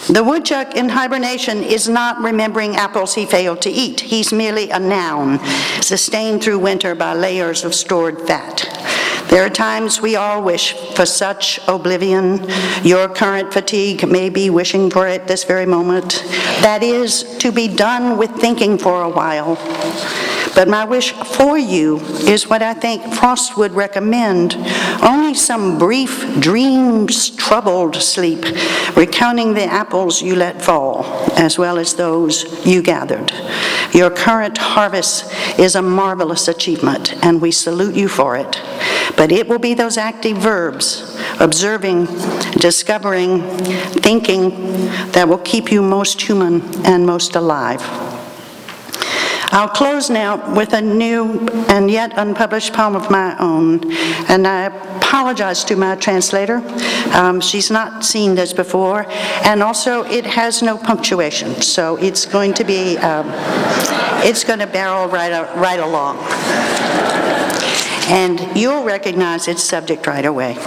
S4: The woodchuck in hibernation is not remembering apples he failed to eat. He's merely a noun, sustained through winter by layers of stored fat. There are times we all wish for such oblivion. Your current fatigue may be wishing for it this very moment. That is, to be done with thinking for a while. But my wish for you is what I think Frost would recommend: only some brief, dreams-troubled sleep, recounting the apples you let fall, as well as those you gathered. Your current harvest is a marvelous achievement, and we salute you for it. But it will be those active verbs, observing, discovering, thinking, that will keep you most human and most alive. I'll close now with a new and yet unpublished poem of my own, and I apologize to my translator. She's not seen this before, and also it has no punctuation, so it's going to be, it's going to barrel right along. And you'll recognize its subject right away.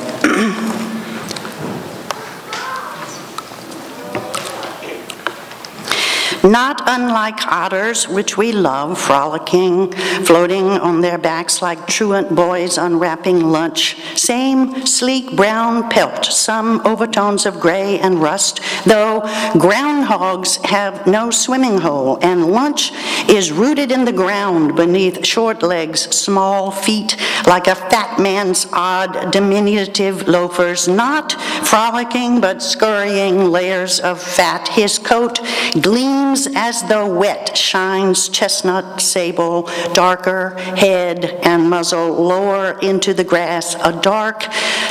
S4: Not unlike otters, which we love, frolicking, floating on their backs like truant boys unwrapping lunch. Same sleek brown pelt, some overtones of gray and rust, though groundhogs have no swimming hole, and lunch is rooted in the ground beneath short legs, small feet, like a fat man's odd diminutive loafers, not frolicking but scurrying layers of fat. His coat gleams as though wet, shines chestnut sable, darker head and muzzle lower into the grass, a dark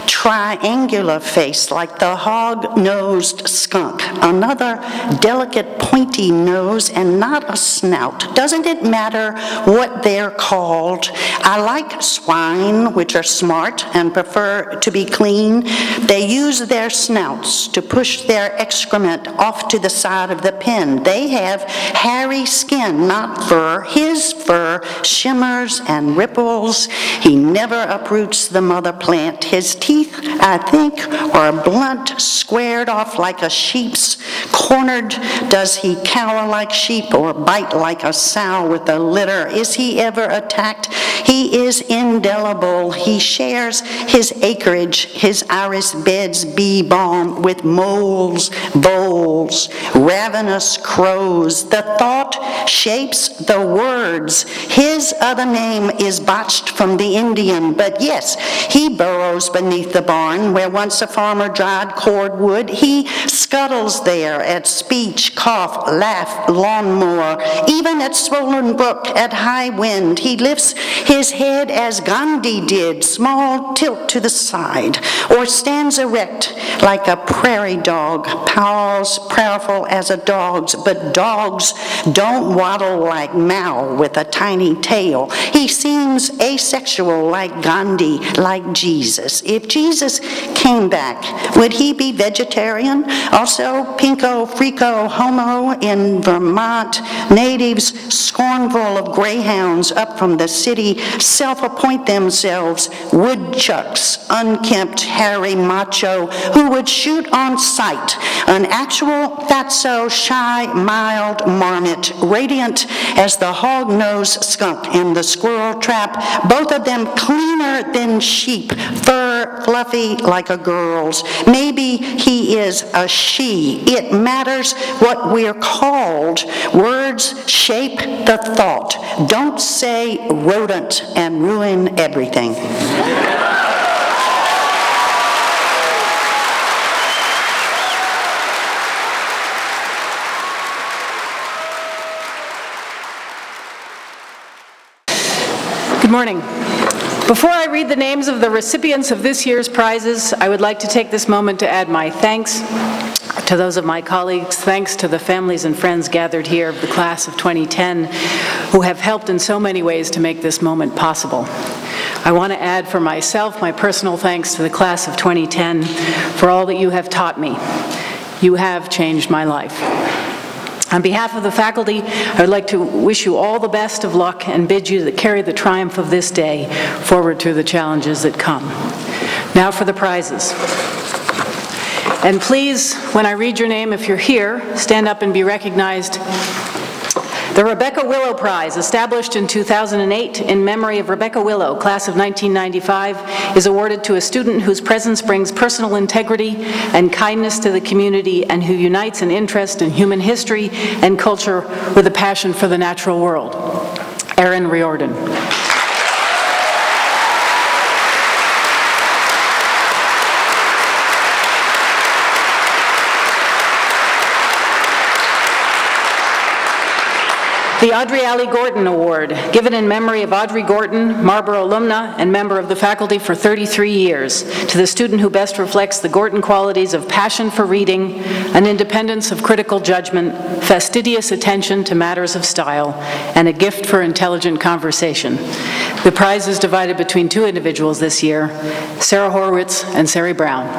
S4: triangular face like the hog-nosed skunk, another delicate pointy nose and not a snout. Doesn't it matter what they're called? I like swine, which are smart and prefer to be clean. They use their snouts to push their excrement off to the side of the pen. They have hairy skin, not fur. His fur shimmers and ripples. He never uproots the mother plant. His teeth, I think, are blunt, squared off like a sheep's. Cornered, does he cower like sheep or bite like a sow with a litter? Is he ever attacked? He is indelible. He shares his acreage, his iris bed's bee balm with moles, voles, ravenous crows. The thought shapes the words. His other name is botched from the Indian, but yes, he burrows beneath the barn where once a farmer dried cord wood. He scuttles there at speech, cough, laugh, lawnmower, even at swollen brook, at high wind. He lifts his head as Gandhi did, small tilt to the side, or stands erect like a prairie dog, paws powerful as a dog's, but dogs don't waddle like Mao with a tiny tail. He seems asexual like Gandhi, like Jesus. If Jesus came back, would he be vegetarian? Also, pinko, frico, homo in Vermont, natives scornful of greyhounds up from the city self-appoint themselves woodchucks, unkempt, hairy macho who would shoot on sight, an actual fatso, shy, mild marmot, radiant as the hog-nosed skunk in the squirrel trap, both of them cleaner than sheep, fur fluffy like a girl's. Maybe he is a she. It matters what we're called. Words shape the thought. Don't say rodent and ruin everything.
S5: Good morning. Before I read the names of the recipients of this year's prizes, I would like to take this moment to add my thanks to those of my colleagues, thanks to the families and friends gathered here of the class of 2010 who have helped in so many ways to make this moment possible. I want to add for myself my personal thanks to the class of 2010 for all that you have taught me. You have changed my life. On behalf of the faculty, I would like to wish you all the best of luck and bid you to carry the triumph of this day forward through the challenges that come. Now for the prizes. And please, when I read your name, if you're here, stand up and be recognized. The Rebecca Willow Prize, established in 2008 in memory of Rebecca Willow, class of 1995, is awarded to a student whose presence brings personal integrity and kindness to the community and who unites an interest in human history and culture with a passion for the natural world. Erin Riordan. The Audrey Alley Gorton Award, given in memory of Audrey Gorton, Marlborough alumna and member of the faculty for 33 years, to the student who best reflects the Gorton qualities of passion for reading, an independence of critical judgment, fastidious attention to matters of style, and a gift for intelligent conversation. The prize is divided between two individuals this year, Sarah Horowitz and Sari Brown.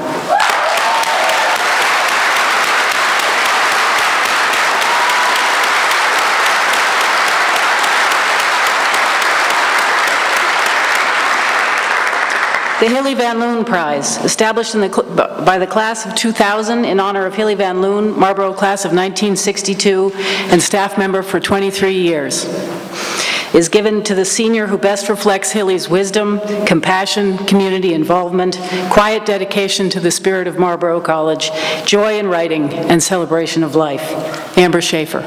S5: The Hilly Van Loon Prize, established by the class of 2000 in honor of Hilly Van Loon, Marlborough class of 1962, and staff member for 23 years, is given to the senior who best reflects Hilly's wisdom, compassion, community involvement, quiet dedication to the spirit of Marlborough College, joy in writing, and celebration of life. Amber Schaefer.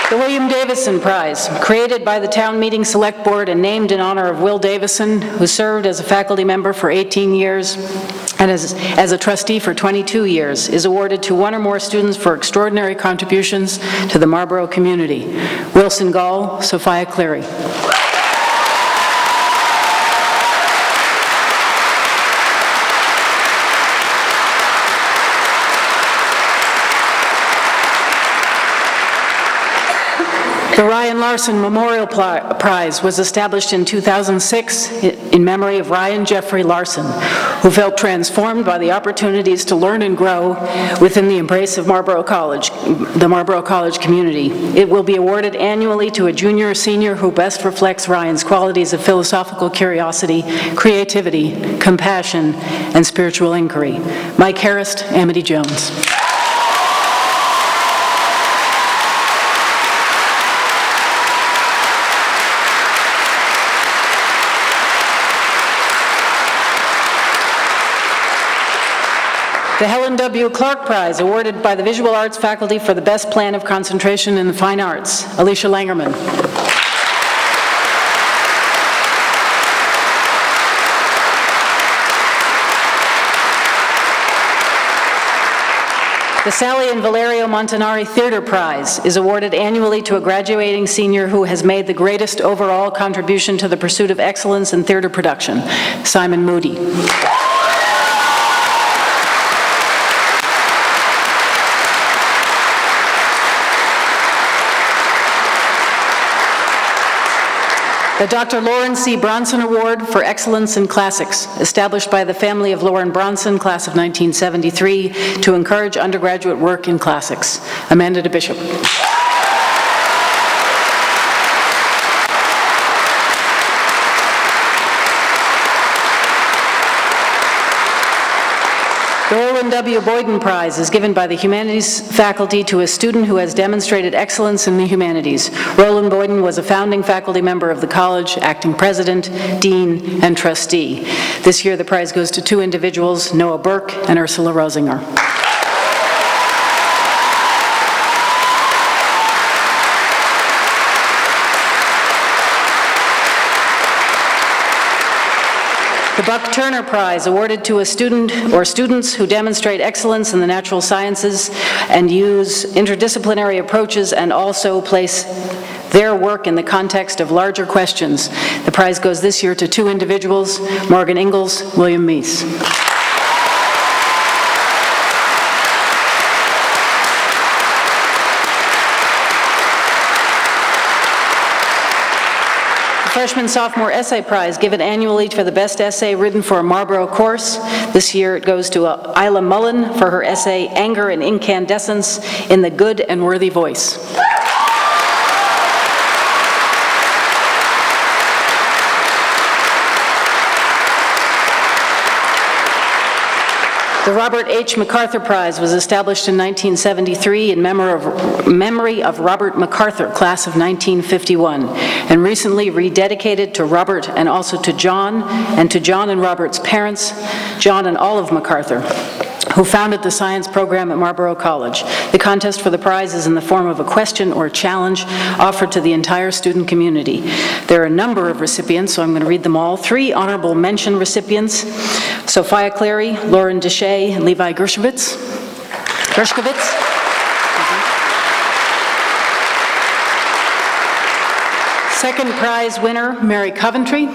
S5: The William Davison Prize, created by the Town Meeting Select Board and named in honor of Will Davison, who served as a faculty member for 18 years and as a trustee for 22 years, is awarded to one or more students for extraordinary contributions to the Marlborough community. Wilson Gall, Sophia Cleary. The Ryan Larson Memorial Prize was established in 2006 in memory of Ryan Jeffrey Larson, who felt transformed by the opportunities to learn and grow within the embrace of Marlborough College, the Marlborough College community. It will be awarded annually to a junior or senior who best reflects Ryan's qualities of philosophical curiosity, creativity, compassion, and spiritual inquiry. Mike Harrist, Amity Jones. The Helen W. Clark Prize, awarded by the Visual Arts faculty for the best plan of concentration in the fine arts. Alicia Langerman. The Sally and Valerio Montanari Theater Prize is awarded annually to a graduating senior who has made the greatest overall contribution to the pursuit of excellence in theater production. Simon Moody. The Dr. Lauren C. Bronson Award for Excellence in Classics, established by the family of Lauren Bronson, class of 1973, to encourage undergraduate work in classics. Amanda DeBishop. The Roland W. Boyden Prize is given by the Humanities faculty to a student who has demonstrated excellence in the humanities. Roland Boyden was a founding faculty member of the college, acting president, dean, and trustee. This year the prize goes to two individuals, Noah Burke and Ursula Rosinger. The Buck Turner Prize, awarded to a student or students who demonstrate excellence in the natural sciences and use interdisciplinary approaches and also place their work in the context of larger questions. The prize goes this year to two individuals, Morgan Ingalls, William Meese. Freshman-Sophomore Essay Prize, given annually for the best essay written for a Marlborough course. This year it goes to Isla Mullen for her essay, Anger and Incandescence in the Good and Worthy Voice. The Robert H. MacArthur Prize was established in 1973 in memory of Robert MacArthur, class of 1951, and recently rededicated to Robert and also to John and Robert's parents, John and Olive MacArthur, who founded the science program at Marlborough College. The contest for the prize is in the form of a question or challenge offered to the entire student community. There are a number of recipients, so I'm going to read them all. 3 honorable mention recipients: Sophia Clary, Lauren Deshay, and Levi Gershkovitz. Second prize winner, Mary Coventry.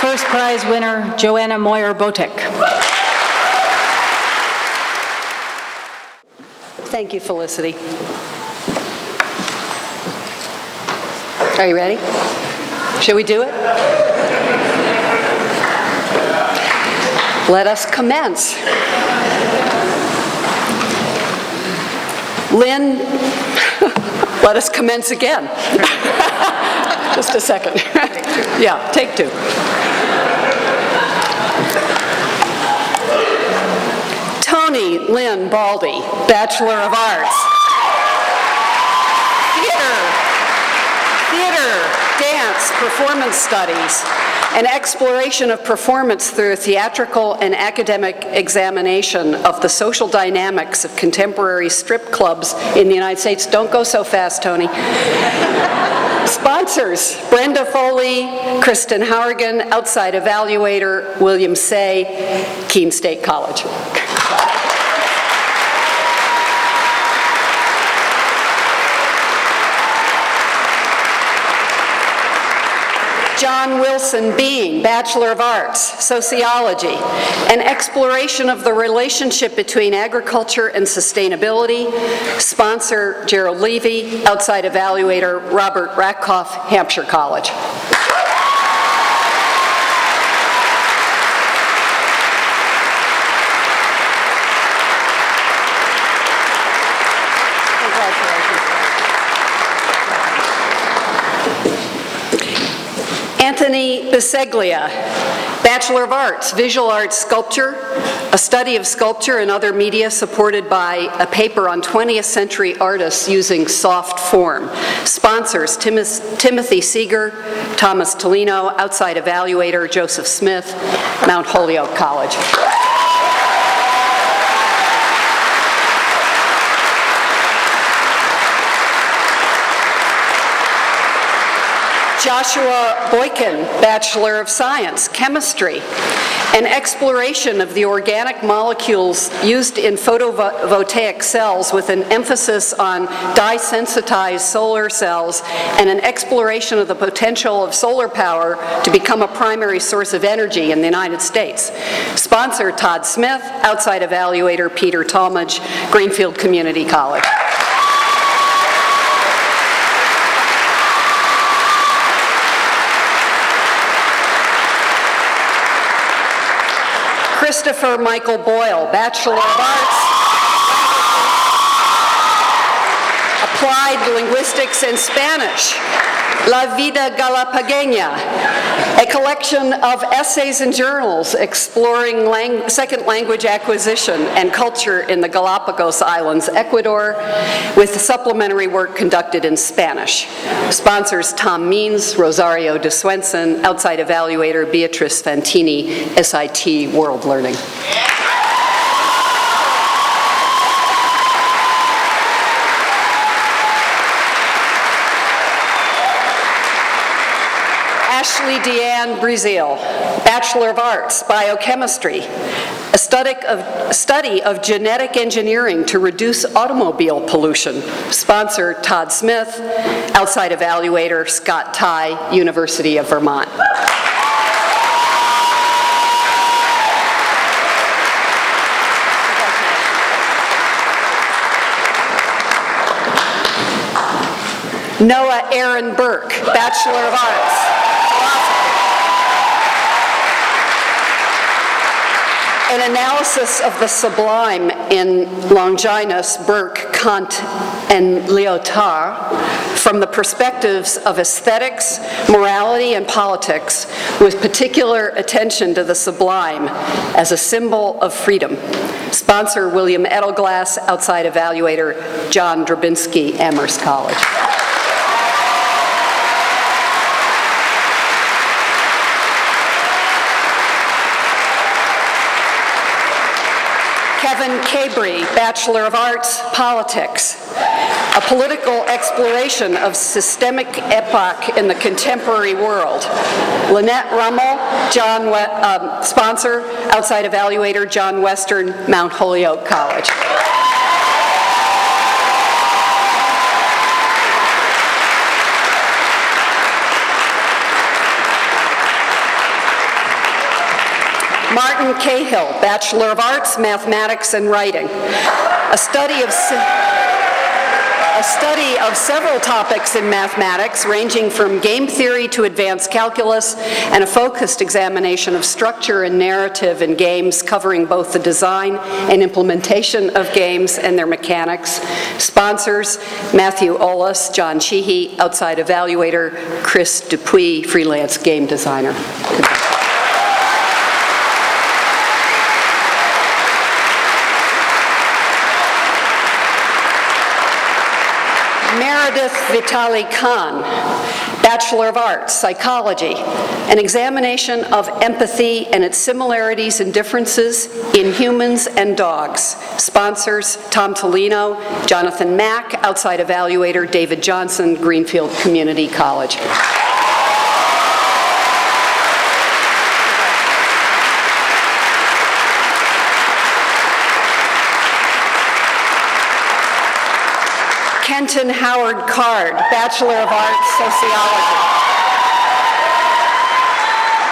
S5: First prize winner, Joanna Moyer-Botek.
S2: Thank you, Felicity. Are you ready? Shall we do it? Let us commence. Lynn, let us commence again. Just a second. Yeah, take 2. Tony Lynn Baldy, Bachelor of Arts. Theater, dance, performance studies, an exploration of performance through a theatrical and academic examination of the social dynamics of contemporary strip clubs in the United States. Don't go so fast, Tony. Sponsors: Brenda Foley, Kristen Hauergen, Outside Evaluator, William Say, Keene State College. John Wilson Bean, Bachelor of Arts, Sociology, an exploration of the relationship between agriculture and sustainability. Sponsor, Gerald Levy, Outside Evaluator, Robert Rakoff, Hampshire College. Anthony Biseglia, Bachelor of Arts, Visual Arts Sculpture, a study of sculpture and other media supported by a paper on 20th century artists using soft form. Sponsors: Timothy Seeger, Thomas Tolino, Outside Evaluator, Joseph Smith, Mount Holyoke College. Joshua Boykin, Bachelor of Science, Chemistry, an exploration of the organic molecules used in photovoltaic cells with an emphasis on dye-sensitized solar cells and an exploration of the potential of solar power to become a primary source of energy in the United States. Sponsor: Todd Smith, Outside Evaluator, Peter Talmadge, Greenfield Community College. Christopher Michael Boyle, Bachelor of Arts, Applied Linguistics and Spanish, La Vida Galapagueña, a collection of essays and journals exploring second language acquisition and culture in the Galapagos Islands, Ecuador, with supplementary work conducted in Spanish. Sponsors: Tom Means, Rosario de Swenson, Outside Evaluator, Beatrice Fantini, SIT World Learning. Ashley Deanne Brazil, Bachelor of Arts, Biochemistry, a study of genetic engineering to reduce automobile pollution. Sponsor: Todd Smith, Outside Evaluator, Scott Tye, University of Vermont. Noah Aaron Burke, Bachelor of Arts. An analysis of the sublime in Longinus, Burke, Kant, and Lyotard from the perspectives of aesthetics, morality, and politics, with particular attention to the sublime as a symbol of freedom. Sponsor: William Edelglass, Outside Evaluator, John Drabinski, Amherst College. Kevin Cabry, Bachelor of Arts, Politics. A political exploration of systemic epoch in the contemporary world. Lynette Rummel, sponsor, outside evaluator, John Western, Mount Holyoke College. Martin Cahill, Bachelor of Arts, Mathematics and Writing. A study of several topics in mathematics, ranging from game theory to advanced calculus, and a focused examination of structure and narrative in games, covering both the design and implementation of games and their mechanics. Sponsors, Matthew Ollis, John Sheehy, outside evaluator, Chris Dupuis, freelance game designer. Meredith Vitali Khan, Bachelor of Arts, Psychology, an examination of empathy and its similarities and differences in humans and dogs. Sponsors, Tom Tolino, Jonathan Mack, outside evaluator, David Johnson, Greenfield Community College. Kenton Howard Card, Bachelor of Arts, Sociology.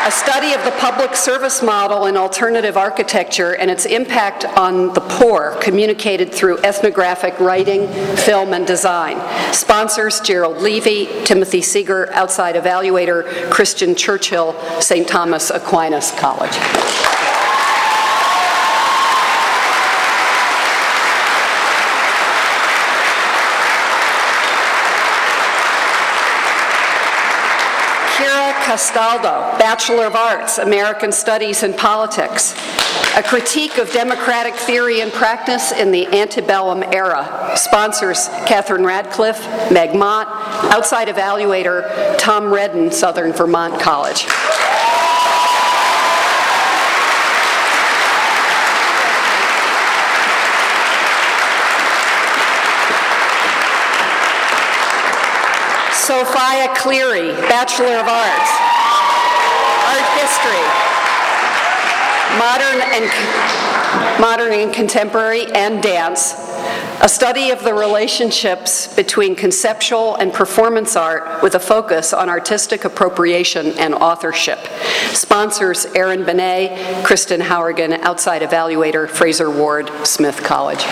S2: A study of the public service model in alternative architecture and its impact on the poor, communicated through ethnographic writing, film, and design. Sponsors, Gerald Levy, Timothy Seeger, outside evaluator, Christian Churchill, St. Thomas Aquinas College. Castaldo, Bachelor of Arts, American Studies and Politics. A critique of democratic theory and practice in the antebellum era. Sponsors, Catherine Radcliffe, Meg Mott, outside evaluator, Tom Redden, Southern Vermont College. Sophia Cleary, Bachelor of Arts, Art History, Modern and Contemporary, and Dance. A study of the relationships between conceptual and performance art with a focus on artistic appropriation and authorship. Sponsors, Aaron Benet, Kristen Howergan, outside evaluator, Fraser Ward, Smith College.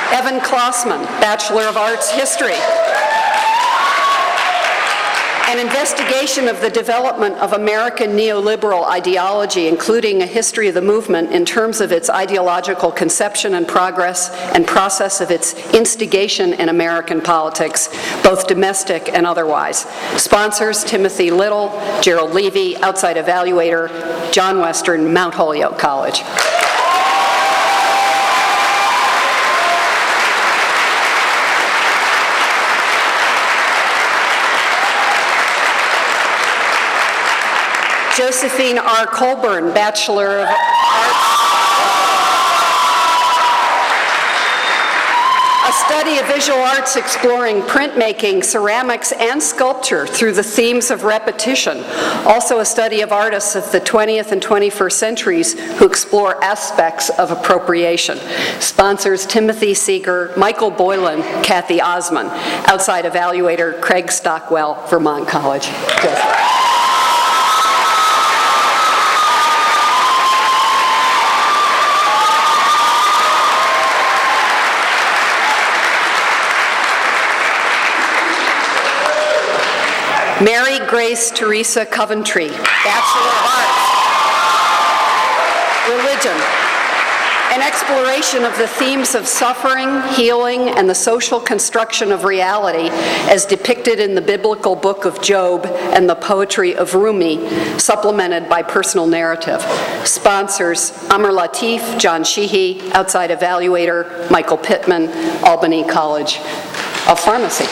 S2: Evan Klossman, Bachelor of Arts, History. An investigation of the development of American neoliberal ideology, including a history of the movement in terms of its ideological conception and progress and process of its instigation in American politics, both domestic and otherwise. Sponsors, Timothy Little, Gerald Levy, outside evaluator, John Western, Mount Holyoke College. Josephine R. Colburn, Bachelor of Arts. A study of visual arts exploring printmaking, ceramics, and sculpture through the themes of repetition. Also a study of artists of the 20th and 21st centuries who explore aspects of appropriation. Sponsors, Timothy Seeger, Michael Boylan, Kathy Osman. Outside evaluator, Craig Stockwell, Vermont College. Joseph. Mary Grace Teresa Coventry, Bachelor of Arts. Religion. An exploration of the themes of suffering, healing, and the social construction of reality as depicted in the biblical book of Job and the poetry of Rumi, supplemented by personal narrative. Sponsors, Amr Latif, John Sheehy, outside evaluator, Michael Pittman, Albany College. of Pharmacy.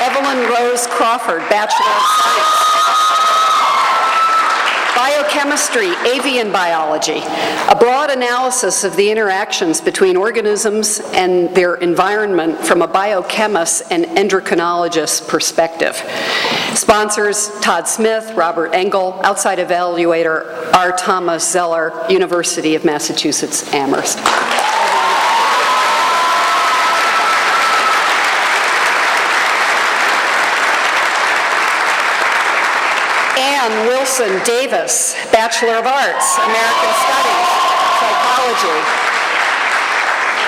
S2: Evelyn Rose Crawford, Bachelor of Science. Biochemistry, Avian Biology, a broad analysis of the interactions between organisms and their environment from a biochemist and endocrinologist perspective. Sponsors, Todd Smith, Robert Engel, outside evaluator R. Thomas Zeller, University of Massachusetts, Amherst. Wilson Davis, Bachelor of Arts, American Studies, Psychology.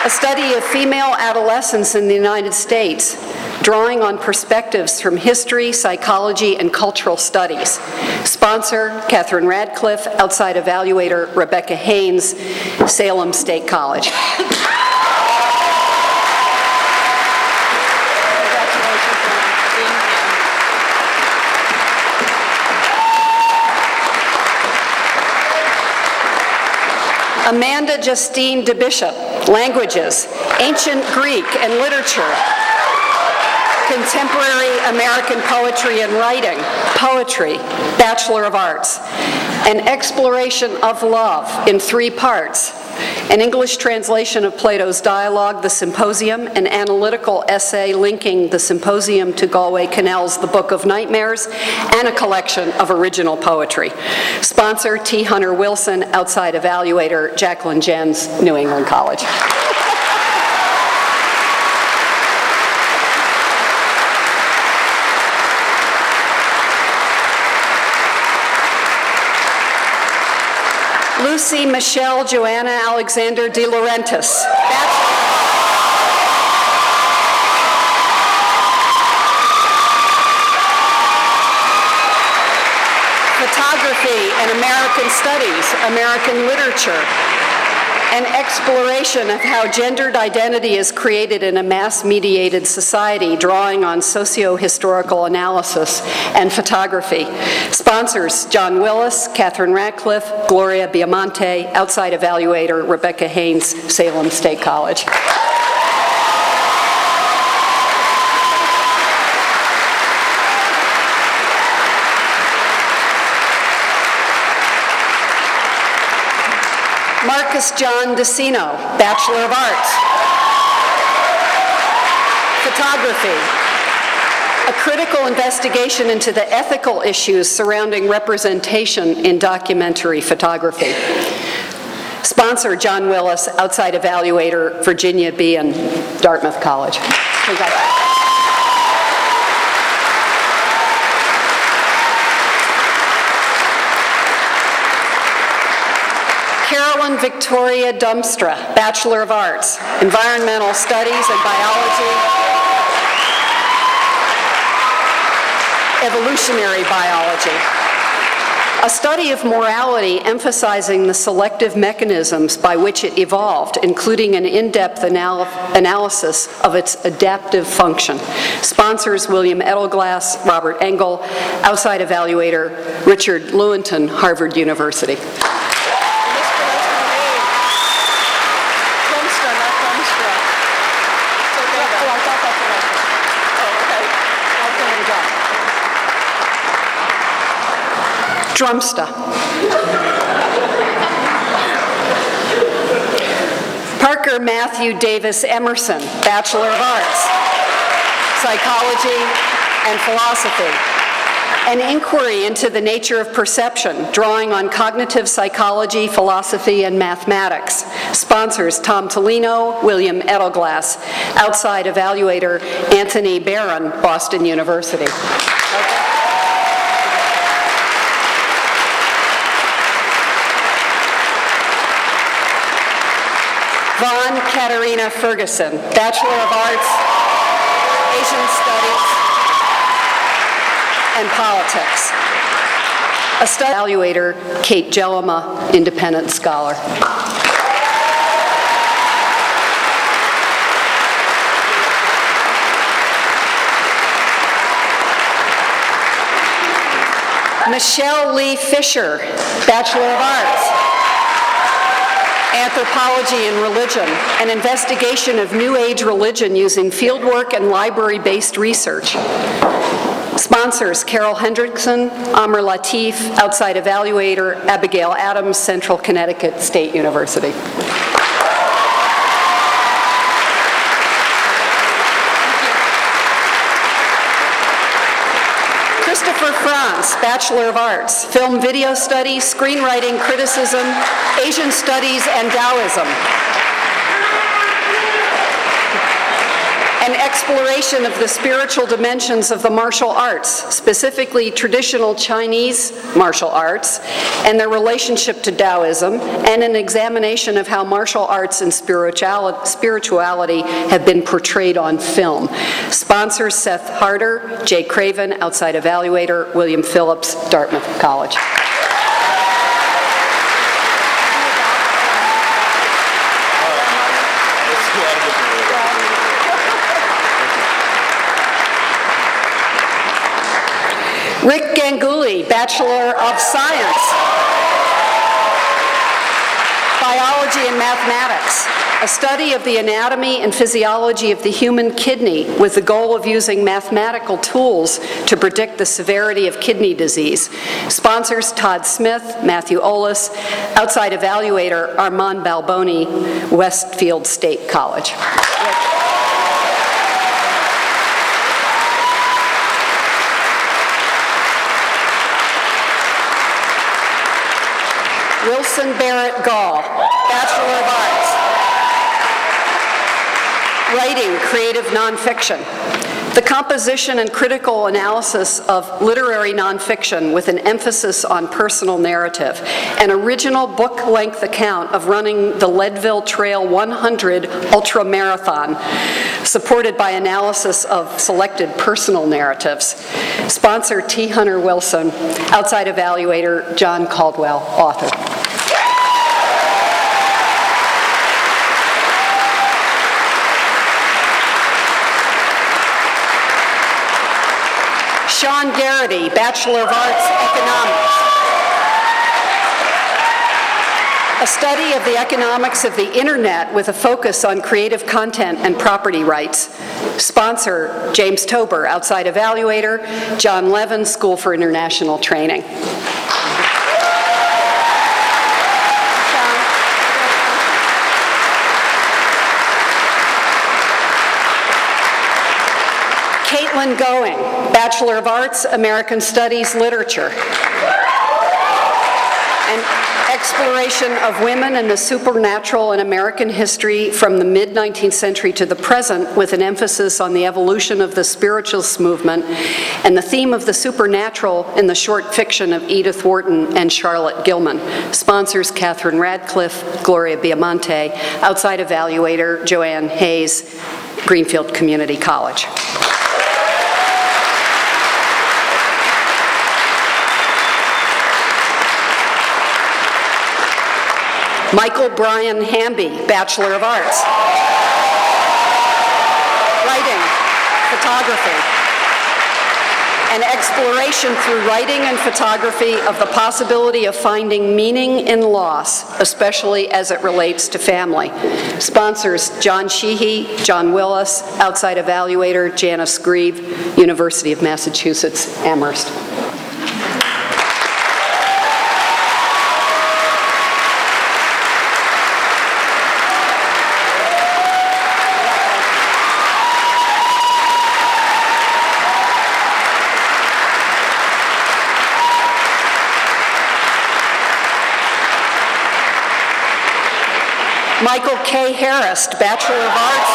S2: A study of female adolescence in the United States, drawing on perspectives from history, psychology, and cultural studies. Sponsor, Catherine Radcliffe, outside evaluator Rebecca Haynes, Salem State College. Amanda Justine DeBishop, Languages, Ancient Greek and Literature, Contemporary American Poetry and Writing, Poetry, Bachelor of Arts, an exploration of love in 3 parts, an English translation of Plato's Dialogue, The Symposium, an analytical essay linking the Symposium to Galway Connell's The Book of Nightmares, and a collection of original poetry. Sponsor, T. Hunter Wilson, outside evaluator, Jacqueline Jens, New England College. Lucy Michelle Joanna Alexander De Laurentiis, Photography and American Studies, American Literature, an exploration of how gendered identity is created in a mass-mediated society, drawing on socio-historical analysis and photography. Sponsors, John Willis, Catherine Radcliffe, Gloria Biamonte, outside evaluator, Rebecca Haynes, Salem State College. Marcus John DeCino, Bachelor of Arts. Photography, a critical investigation into the ethical issues surrounding representation in documentary photography. Sponsor, John Willis, outside evaluator, Virginia B. and Dartmouth College. Congratulations. Carolyn Victoria Dumstra, Bachelor of Arts, Environmental Studies and Biology, Evolutionary Biology. A study of morality emphasizing the selective mechanisms by which it evolved, including an in-depth analysis of its adaptive function. Sponsors, William Edelglass, Robert Engel, outside evaluator, Richard Lewontin, Harvard University. Drumsta. Parker Matthew Davis Emerson, Bachelor of Arts, Psychology and Philosophy. An inquiry into the nature of perception, drawing on cognitive psychology, philosophy, and mathematics. Sponsors, Tom Tolino, William Edelglass. Outside evaluator, Anthony Barron, Boston University. Vaughn Katarina Ferguson, Bachelor of Arts, Asian Studies, and Politics. A study evaluator, Kate Jellema, Independent Scholar. Michelle Lee Fisher, Bachelor of Arts. Anthropology and Religion, an investigation of New Age religion using fieldwork and library-based research. Sponsors, Carol Hendrickson, Amr Latif, Outside Evaluator, Abigail Adams, Central Connecticut State University. Christopher Franz, Bachelor of Arts, Film Video Studies, Screenwriting, Criticism, Asian Studies, and Taoism. An exploration of the spiritual dimensions of the martial arts, specifically traditional Chinese martial arts, and their relationship to Taoism, and an examination of how martial arts and spirituality have been portrayed on film. Sponsors, Seth Harder, Jay Craven, Outside Evaluator, William Phillips, Dartmouth College. Rick Ganguly, Bachelor of Science, Biology and Mathematics, a study of the anatomy and physiology of the human kidney with the goal of using mathematical tools to predict the severity of kidney disease. Sponsors, Todd Smith, Matthew Olis, Outside Evaluator, Armand Balboni, Westfield State College. Wilson Barrett Gall, Bachelor of Arts. Writing, Creative Nonfiction. The composition and critical analysis of literary nonfiction with an emphasis on personal narrative. An original book-length account of running the Leadville Trail 100 Ultra Marathon, supported by analysis of selected personal narratives. Sponsor, T. Hunter Wilson. Outside Evaluator, John Caldwell, author. Sean Garrity, Bachelor of Arts, Economics. A study of the economics of the internet with a focus on creative content and property rights. Sponsor, James Tober, Outside Evaluator, John Levin, School for International Training. Caitlin Going, Bachelor of Arts, American Studies, Literature. An exploration of women and the supernatural in American history from the mid-19th century to the present, with an emphasis on the evolution of the spiritualist movement and the theme of the supernatural in the short fiction of Edith Wharton and Charlotte Gilman. Sponsors, Catherine Radcliffe, Gloria Biamonte. Outside Evaluator, Joanne Hayes, Greenfield Community College. Michael Brian Hamby, Bachelor of Arts. Writing, photography. An exploration through writing and photography of the possibility of finding meaning in loss, especially as it relates to family. Sponsors, John Sheehy, John Willis, Outside Evaluator, Janice Grieve, University of Massachusetts, Amherst. Michael K. Harris, Bachelor of Arts.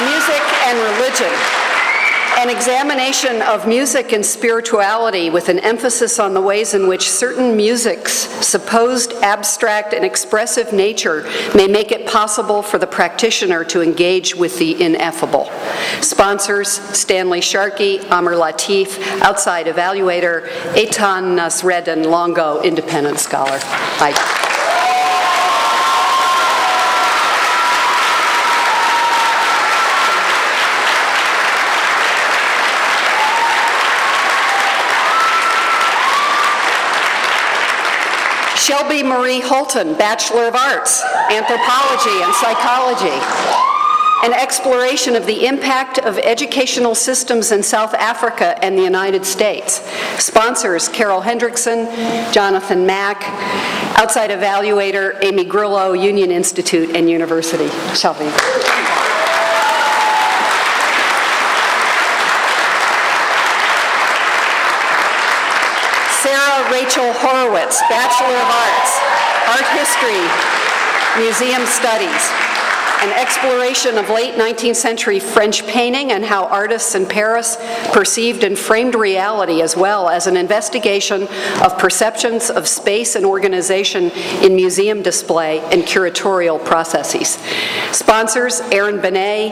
S2: Music and Religion. An examination of music and spirituality with an emphasis on the ways in which certain music's supposed abstract and expressive nature may make it possible for the practitioner to engage with the ineffable. Sponsors, Stanley Sharkey, Amr Latif, Outside Evaluator, Eitan Nasreddin Longo, Independent Scholar. Hi. Shelby Marie Holton, Bachelor of Arts, Anthropology and Psychology. An exploration of the impact of educational systems in South Africa and the United States. Sponsors, Carol Hendrickson, Jonathan Mack, outside evaluator, Amy Grillo, Union Institute and University. Shelby. Sarah Rachel Horowitz, Bachelor of Arts, Art History, Museum Studies. An exploration of late 19th century French painting and how artists in Paris perceived and framed reality, as well as an investigation of perceptions of space and organization in museum display and curatorial processes. Sponsors, Aaron Benet,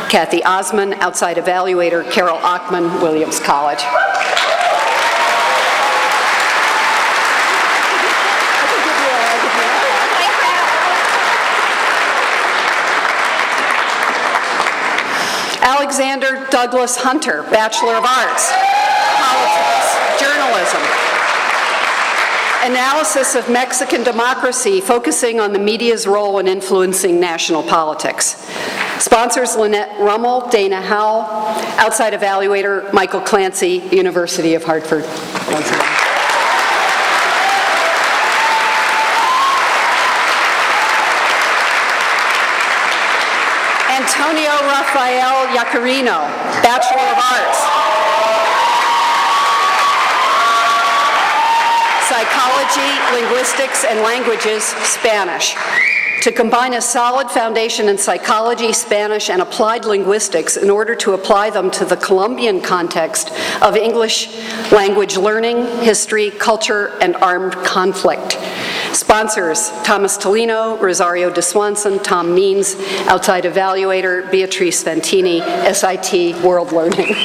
S2: Kathy Osman, outside evaluator, Carol Ockman, Williams College. Alexander Douglas Hunter, Bachelor of Arts, Politics, Journalism. Analysis of Mexican democracy, focusing on the media's role in influencing national politics. Sponsors, Lynette Rummel, Dana Howell, outside evaluator, Michael Clancy, University of Hartford. Antonio Rafael Yacarino, Bachelor of Arts. Psychology, Linguistics, and Languages, Spanish. To combine a solid foundation in psychology, Spanish, and applied linguistics in order to apply them to the Colombian context of English language learning, history, culture, and armed conflict. Sponsors, Thomas Tolino, Rosario de Swanson, Tom Means, outside evaluator, Beatrice Ventini, SIT World Learning.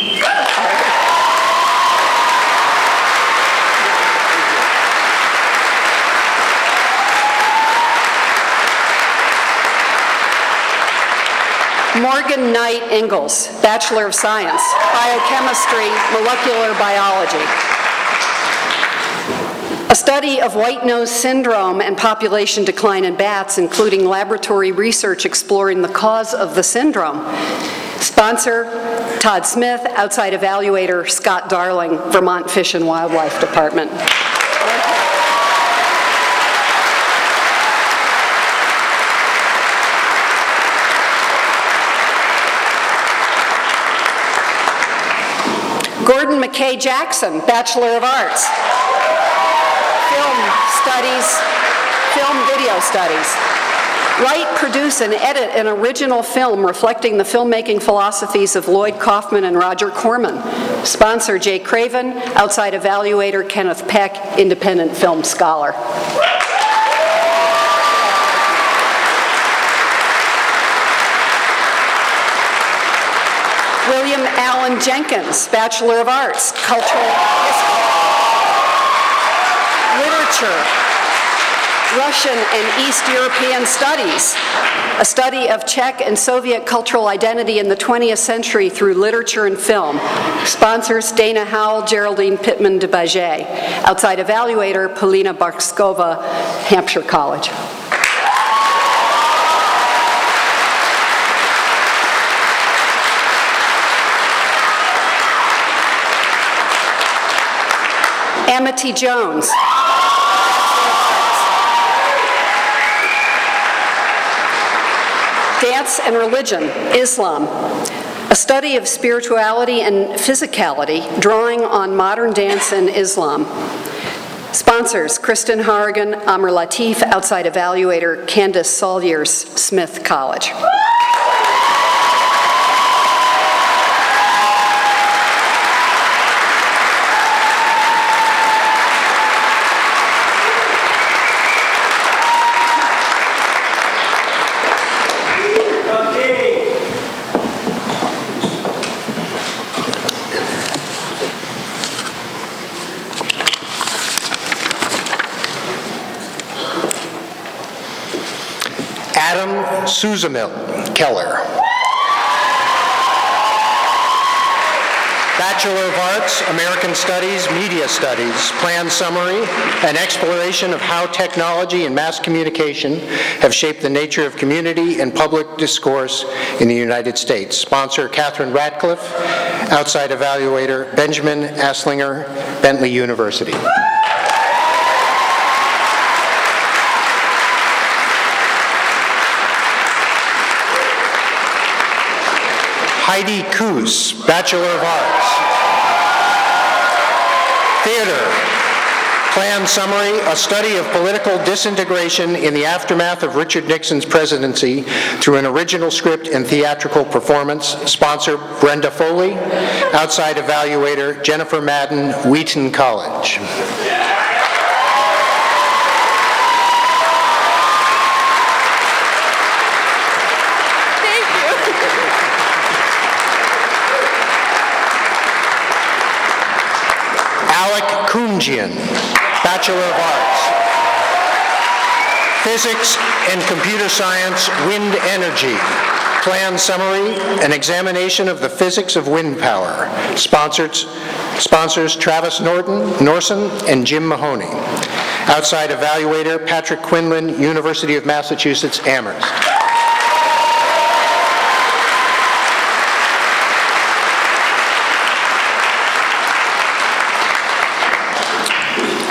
S2: Morgan Knight Ingalls, Bachelor of Science, Biochemistry, Molecular Biology. A study of white nose syndrome and population decline in bats, including laboratory research exploring the cause of the syndrome. Sponsor, Todd Smith, outside evaluator, Scott Darling, Vermont Fish and Wildlife Department. Gordon McKay Jackson, Bachelor of Arts. Film video studies. Write, produce, and edit an original film reflecting the filmmaking philosophies of Lloyd Kaufman and Roger Corman. Sponsor, Jay Craven, outside evaluator, Kenneth Peck, independent film scholar. William Allen Jenkins, Bachelor of Arts, Cultural History. Literature, Russian and East European Studies, a study of Czech and Soviet cultural identity in the 20th century through literature and film. Sponsors, Dana Howell, Geraldine Pittman de Baget. Outside evaluator, Polina Barskova, Hampshire College. Amity Jones. Dance and Religion, Islam, a study of spirituality and physicality, drawing on modern dance and Islam. Sponsors, Kristen Harrigan, Amr Latif, outside evaluator, Candace Salyers, Smith College. Suzamil Keller.
S1: Bachelor of Arts, American Studies, Media Studies, plan summary, an exploration of how technology and mass communication have shaped the nature of community and public discourse in the United States. Sponsor, Catherine Ratcliffe. Outside evaluator, Benjamin Aslinger, Bentley University. Heidi Koos, Bachelor of Arts. Theater, plan summary, a study of political disintegration in the aftermath of Richard Nixon's presidency through an original script and theatrical performance. Sponsor, Brenda Foley. Outside evaluator, Jennifer Madden, Wheaton College. Kunjian, Bachelor of Arts. Physics and Computer Science, Wind Energy. Plan summary, an examination of the physics of wind power. Sponsors Travis Norson and Jim Mahoney. Outside evaluator, Patrick Quinlan, University of Massachusetts, Amherst.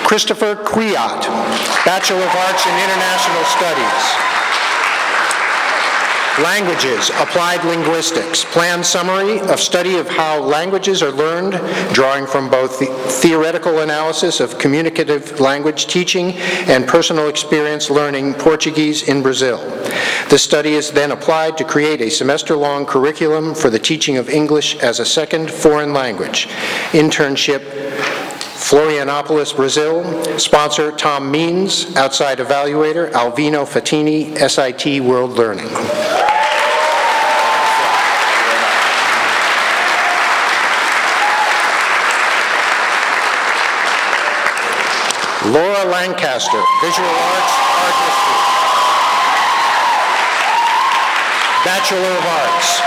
S1: Christopher Kwiat, Bachelor of Arts in International Studies. Languages, Applied Linguistics. Plan summary of study of how languages are learned, drawing from both the theoretical analysis of communicative language teaching and personal experience learning Portuguese in Brazil. This study is then applied to create a semester-long curriculum for the teaching of English as a second foreign language. Internship, Florianopolis, Brazil. Sponsor, Tom Means. Outside evaluator, Alvino Fatini, SIT World Learning. Laura Lancaster, Visual Arts, Art History. Bachelor of Arts.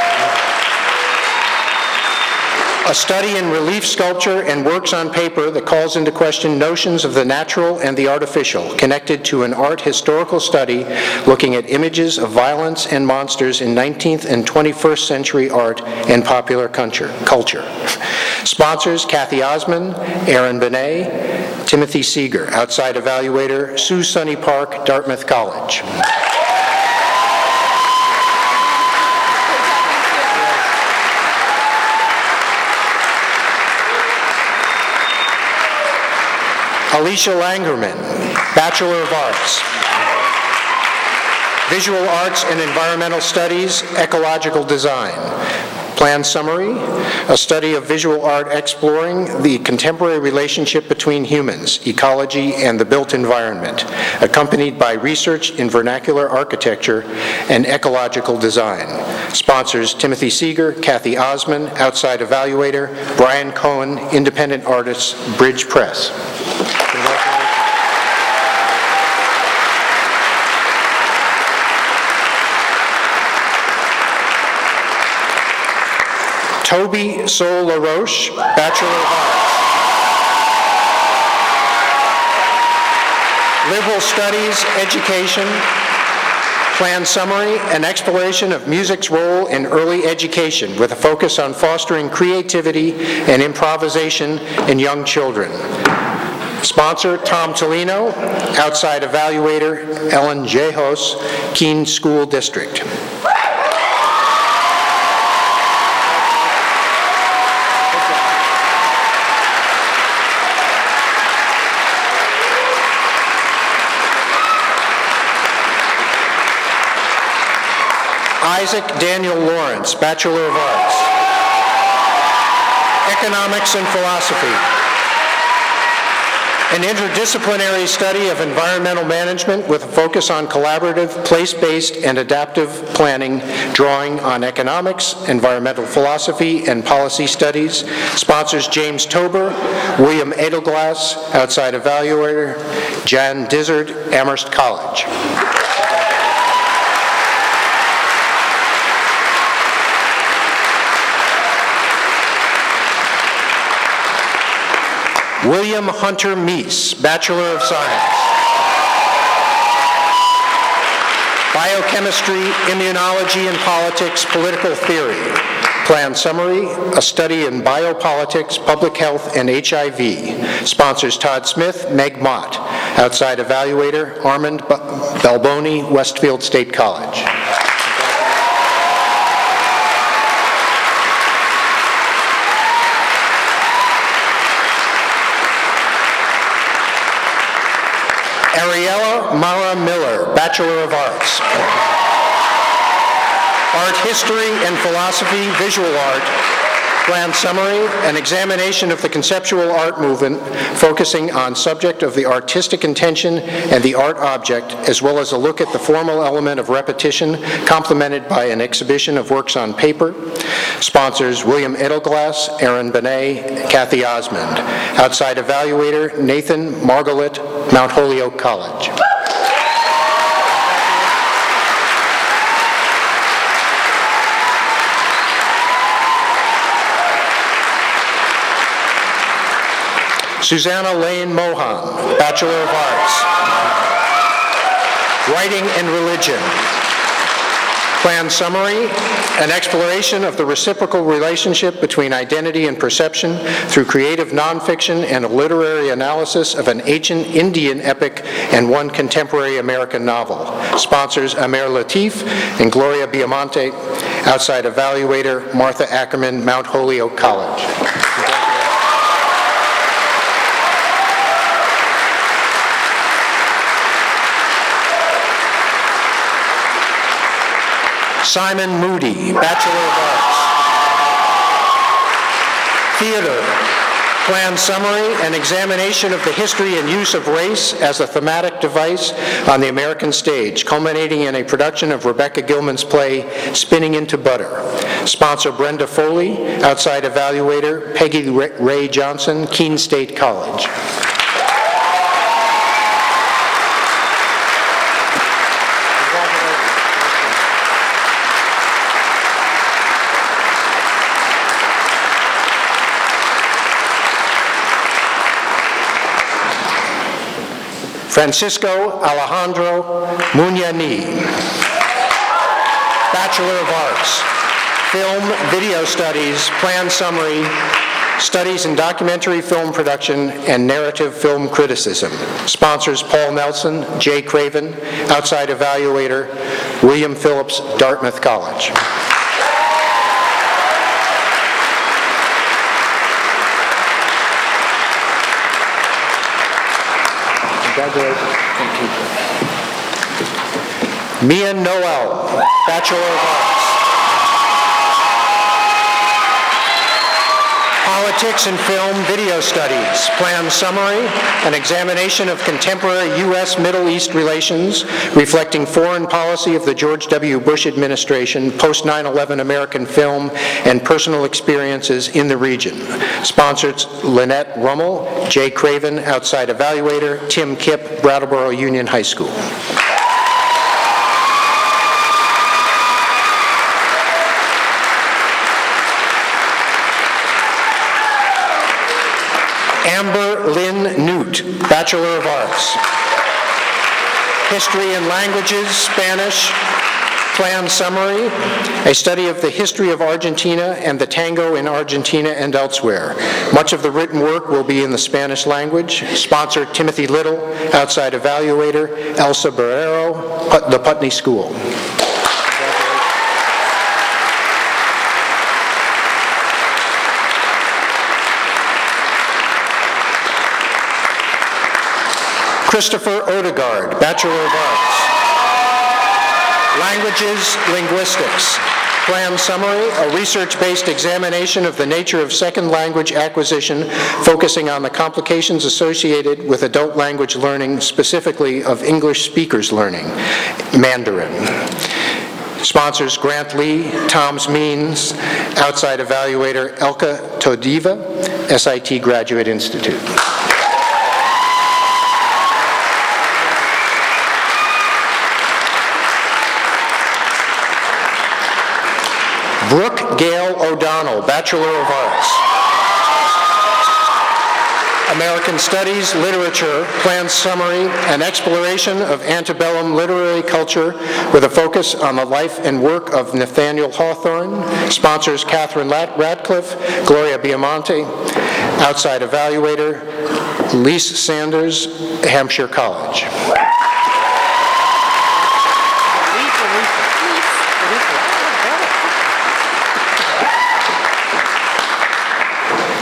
S1: A study in relief sculpture and works on paper that calls into question notions of the natural and the artificial, connected to an art historical study looking at images of violence and monsters in 19th and 21st century art and popular culture. Sponsors, Kathy Osman, Aaron Benet, Timothy Seeger. Outside evaluator, Sue Sunny Park, Dartmouth College. Alicia Langerman, Bachelor of Arts. Visual Arts and Environmental Studies, Ecological Design. Plan summary, a study of visual art exploring the contemporary relationship between humans, ecology, and the built environment, accompanied by research in vernacular architecture and ecological design. Sponsors, Timothy Seeger, Kathy Osman. Outside evaluator, Brian Cohen, independent artist, Bridge Press. Toby Sol LaRoche, Bachelor of Arts. Liberal Studies, Education. Plan summary, an exploration of music's role in early education with a focus on fostering creativity and improvisation in young children. Sponsor, Tom Tolino. Outside evaluator, Ellen Jehos, Keene School District. Isaac Daniel Lawrence, Bachelor of Arts. Economics and Philosophy. An interdisciplinary study of environmental management with a focus on collaborative, place-based, and adaptive planning, drawing on economics, environmental philosophy, and policy studies. Sponsors James Tober, William Edelglass. Outside evaluator, Jan Dizzard, Amherst College. William Hunter Meese, Bachelor of Science. Biochemistry, Immunology and Politics, Political Theory. Plan summary, a study in biopolitics, public health, and HIV. Sponsors Todd Smith, Meg Mott. Outside evaluator, Armand Balboni, Westfield State College. Ariella Mara Miller, Bachelor of Arts. Art History and Philosophy, Visual Art. Plan summary, an examination of the conceptual art movement, focusing on subject of the artistic intention and the art object, as well as a look at the formal element of repetition, complemented by an exhibition of works on paper. Sponsors William Edelglass, Aaron Benet, Kathy Osmond. Outside evaluator, Nathan Margalit, Mount Holyoke College. Susanna Lane Mohan, Bachelor of Arts. Writing and Religion. Plan summary, an exploration of the reciprocal relationship between identity and perception through creative nonfiction and a literary analysis of an ancient Indian epic and one contemporary American novel. Sponsors Amer Latif and Gloria Biamonte. Outside evaluator, Martha Ackerman, Mount Holyoke College. Simon Moody, Bachelor of Arts. Theater. Plan summary, an examination of the history and use of race as a thematic device on the American stage, culminating in a production of Rebecca Gilman's play, Spinning into Butter. Sponsor Brenda Foley, outside evaluator, Peggy Ray Johnson, Keene State College. Francisco Alejandro Muñani, Bachelor of Arts. Film, Video Studies, Plan Summary, Studies in Documentary Film Production and Narrative Film Criticism. Sponsors Paul Nelson, Jay Craven. Outside evaluator, William Phillips, Dartmouth College. Congratulations. Thank you. Mia Noel, Bachelor of Arts. Politics and Film Video Studies. Plan summary, an examination of contemporary U.S.-Middle East relations, reflecting foreign policy of the George W. Bush administration, post-9/11 American film, and personal experiences in the region. Sponsors Lynette Rummel, Jay Craven, outside evaluator, Tim Kipp, Brattleboro Union High School. Amber Lynn Newt, Bachelor of Arts. History and Languages, Spanish. Plan summary, a study of the history of Argentina and the tango in Argentina and elsewhere. Much of the written work will be in the Spanish language. Sponsor Timothy Little, outside evaluator, Elsa Barrero, the Putney School. Christopher Odegaard, Bachelor of Arts. Languages, Linguistics. Plan summary, a research-based examination of the nature of second language acquisition, focusing on the complications associated with adult language learning, specifically of English speakers learning, Mandarin. Sponsors Grant Lee, Tom's Means, outside evaluator Elka Todiva, SIT Graduate Institute. Brooke Gail O'Donnell, Bachelor of Arts. American Studies, Literature, Planned Summary, and Exploration of Antebellum Literary Culture with a focus on the life and work of Nathaniel Hawthorne. Sponsors Catherine Radcliffe, Gloria Biamonte. Outside evaluator, Lise Sanders, Hampshire College.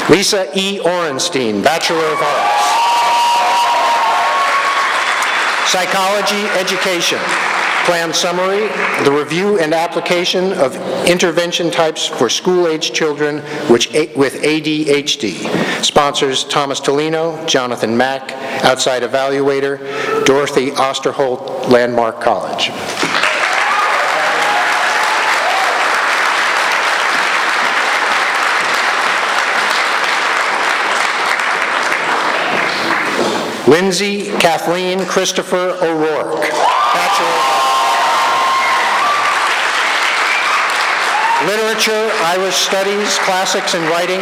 S1: Lisa E. Orenstein, Bachelor of Arts. Psychology Education. Plan summary, the review and application of intervention types for school-age children with ADHD. Sponsors Thomas Tolino, Jonathan Mack. Outside evaluator, Dorothy Osterholt, Landmark College. Lindsay Kathleen Christopher O'Rourke, Bachelor of Literature, Irish Studies, Classics and Writing,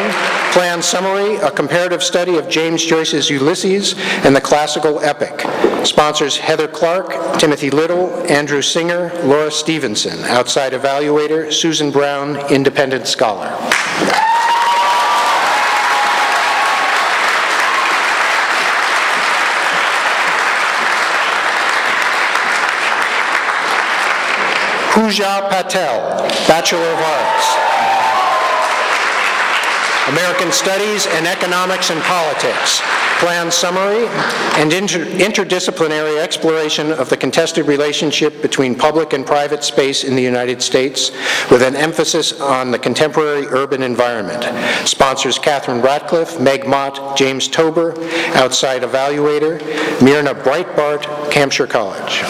S1: Plan Summary, a comparative study of James Joyce's Ulysses and the classical epic. Sponsors Heather Clark, Timothy Little, Andrew Singer, Laura Stevenson. Outside evaluator, Susan Brown, independent scholar. Pooja Patel, Bachelor of Arts. American Studies and Economics and Politics. Plan summary and interdisciplinary exploration of the contested relationship between public and private space in the United States with an emphasis on the contemporary urban environment. Sponsors Catherine Ratcliffe, Meg Mott, James Tober. Outside evaluator, Myrna Breitbart, Hampshire College.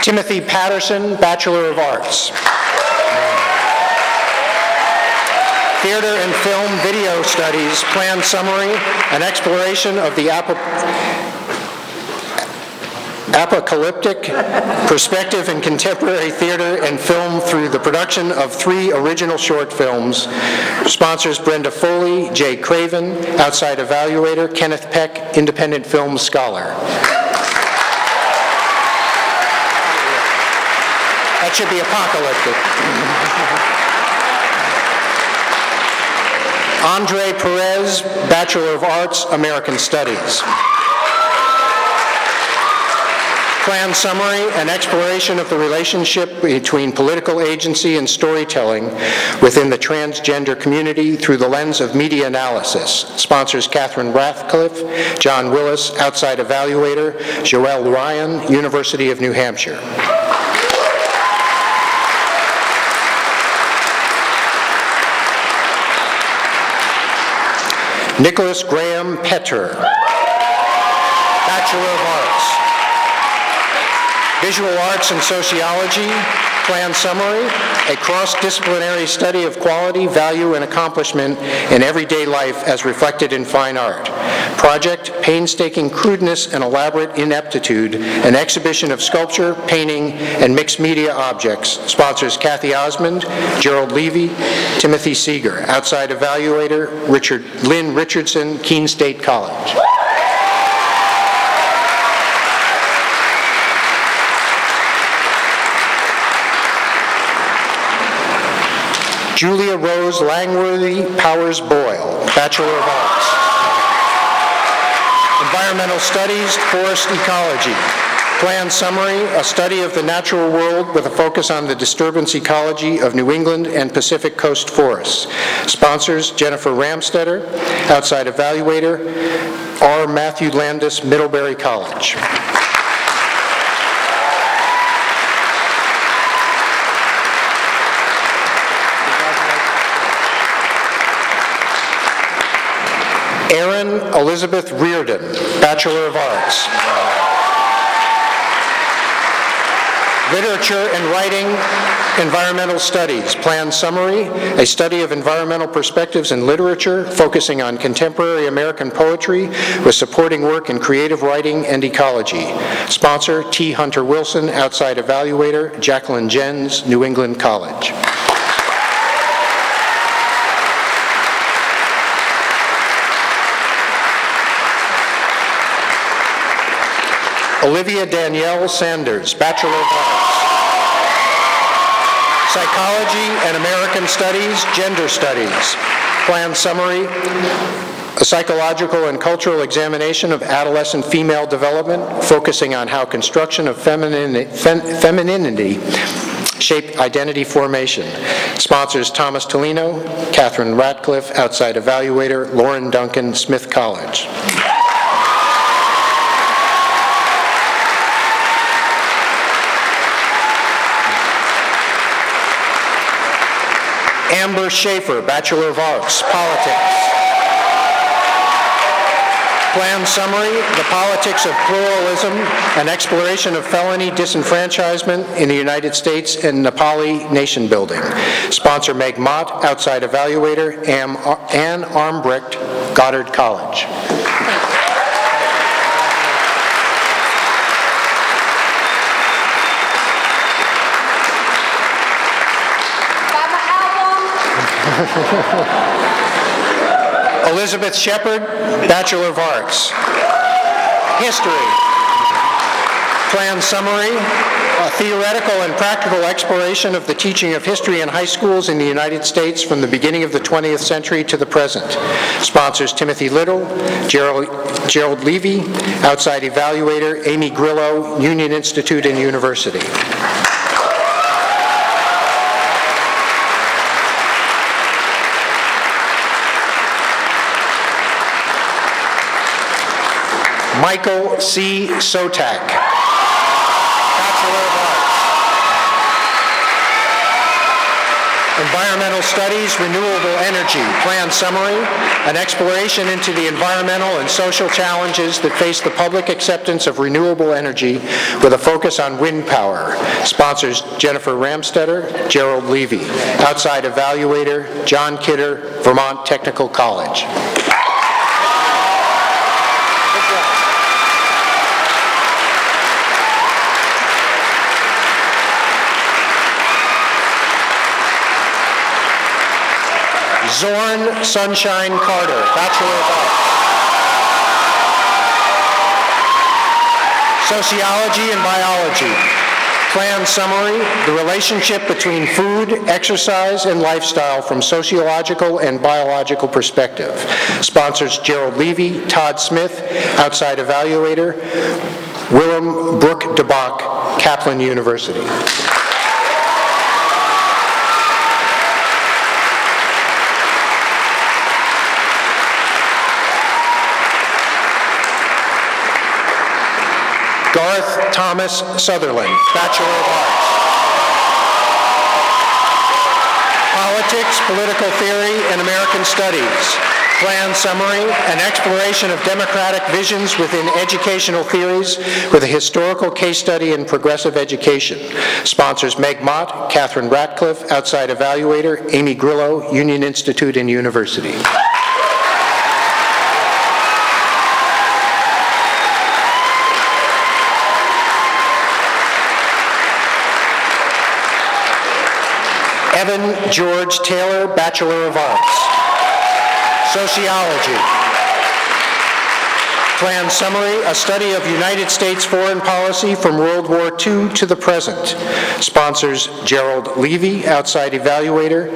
S1: Timothy Patterson, Bachelor of Arts. Theater and Film Video Studies, Plan Summary, an exploration of the apocalyptic perspective in contemporary theater and film through the production of 3 original short films. Sponsors Brenda Foley, Jay Craven. Outside evaluator, Kenneth Peck, independent film scholar. That should be apocalyptic. Andre Perez, Bachelor of Arts, American Studies. Plan summary, an exploration of the relationship between political agency and storytelling within the transgender community through the lens of media analysis. Sponsors Catherine Ratcliffe, John Willis. Outside evaluator, Joelle Ryan, University of New Hampshire. Nicholas Graham Petter, Bachelor of Arts. Visual Arts and Sociology, Plan Summary, a cross-disciplinary study of quality, value, and accomplishment in everyday life as reflected in fine art. Project, Painstaking Crudeness and Elaborate Ineptitude, an exhibition of sculpture, painting, and mixed media objects. Sponsors Kathy Osmond, Gerald Levy, Timothy Seeger. Outside evaluator, Lynn Richardson, Keene State College. Julia Rose Langworthy Powers Boyle, Bachelor of Arts. Environmental Studies, Forest Ecology. Plan summary, a study of the natural world with a focus on the disturbance ecology of New England and Pacific Coast forests. Sponsors, Jennifer Ramstetter. Outside evaluator, R. Matthew Landis, Middlebury College. Erin Elizabeth Reardon, Bachelor of Arts. Literature and Writing, Environmental Studies. Plan summary, a study of environmental perspectives in literature, focusing on contemporary American poetry with supporting work in creative writing and ecology. Sponsor, T. Hunter Wilson, outside evaluator, Jacqueline Jens, New England College. Olivia Danielle Sanders, Bachelor of Arts. Psychology and American Studies, Gender Studies. Plan summary, a psychological and cultural examination of adolescent female development, focusing on how construction of femininity shape identity formation. Sponsors Thomas Tolino, Catherine Ratcliffe, outside evaluator, Lauren Duncan, Smith College. Amber Schaefer, Bachelor of Arts, Politics. Plan summary, the politics of pluralism, an exploration of felony disenfranchisement in the United States and Nepali nation building. Sponsor Meg Mott, outside evaluator, Ann Armbrecht, Goddard College. Elizabeth Shepard, Bachelor of Arts. History. Plan summary, a theoretical and practical exploration of the teaching of history in high schools in the United States from the beginning of the 20th century to the present. Sponsors Timothy Little, Gerald Levy, outside evaluator, Amy Grillo, Union Institute and University. Michael C. Sotak, Bachelor of Arts. Environmental Studies, Renewable Energy. Plan summary, an exploration into the environmental and social challenges that face the public acceptance of renewable energy with a focus on wind power. Sponsors Jennifer Ramstetter, Gerald Levy. Outside evaluator, John Kidder, Vermont Technical College. Zorn Sunshine Carter, Bachelor of Arts. Sociology and Biology. Plan summary, the relationship between food, exercise, and lifestyle from sociological and biological perspective. Sponsors Gerald Levy, Todd Smith, outside evaluator, Willem Brook DeBach, Kaplan University. Garth Thomas Sutherland, Bachelor of Arts. Politics, Political Theory, and American Studies. Plan summary, an exploration of democratic visions within educational theories with a historical case study in progressive education. Sponsors Meg Mott, Catherine Ratcliffe, outside evaluator, Amy Grillo, Union Institute and University. Evan George Taylor, Bachelor of Arts. Sociology. Plan summary, a study of United States foreign policy from World War II to the present. Sponsors Gerald Levy, outside evaluator,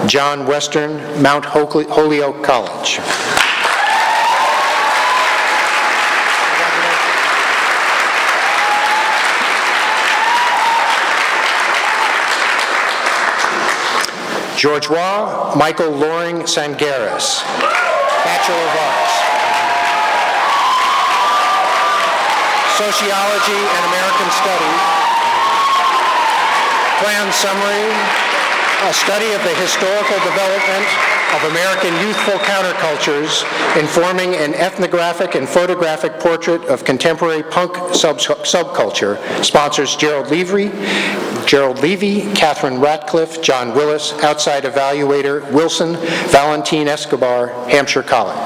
S1: John Western, Mount Holyoke College. George Waugh, Michael Loring Sangaris, Bachelor of Arts. Sociology and American Studies. Plan summary, a study of the historical development of American Youthful Countercultures, informing an ethnographic and photographic portrait of contemporary punk subculture, sponsors Gerald Levy, Catherine Ratcliffe, John Willis, outside evaluator Wilson Valentin Escobar, Hampshire College.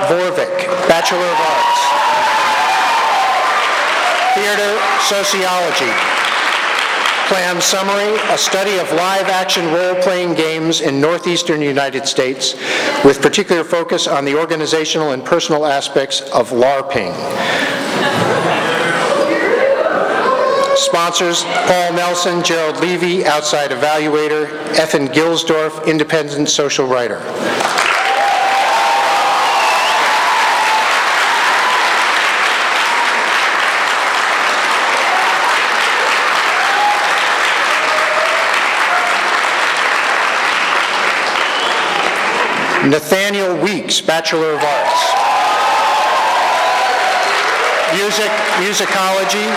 S1: Vorvik, Bachelor of Arts. Theater Sociology. Plan summary, a study of live-action role-playing games in northeastern United States, with particular focus on the organizational and personal aspects of LARPing. Sponsors, Paul Nelson, Gerald Levy, outside evaluator, Ethan Gilsdorf, independent social writer. Nathaniel Weeks, Bachelor of Arts. Musicology,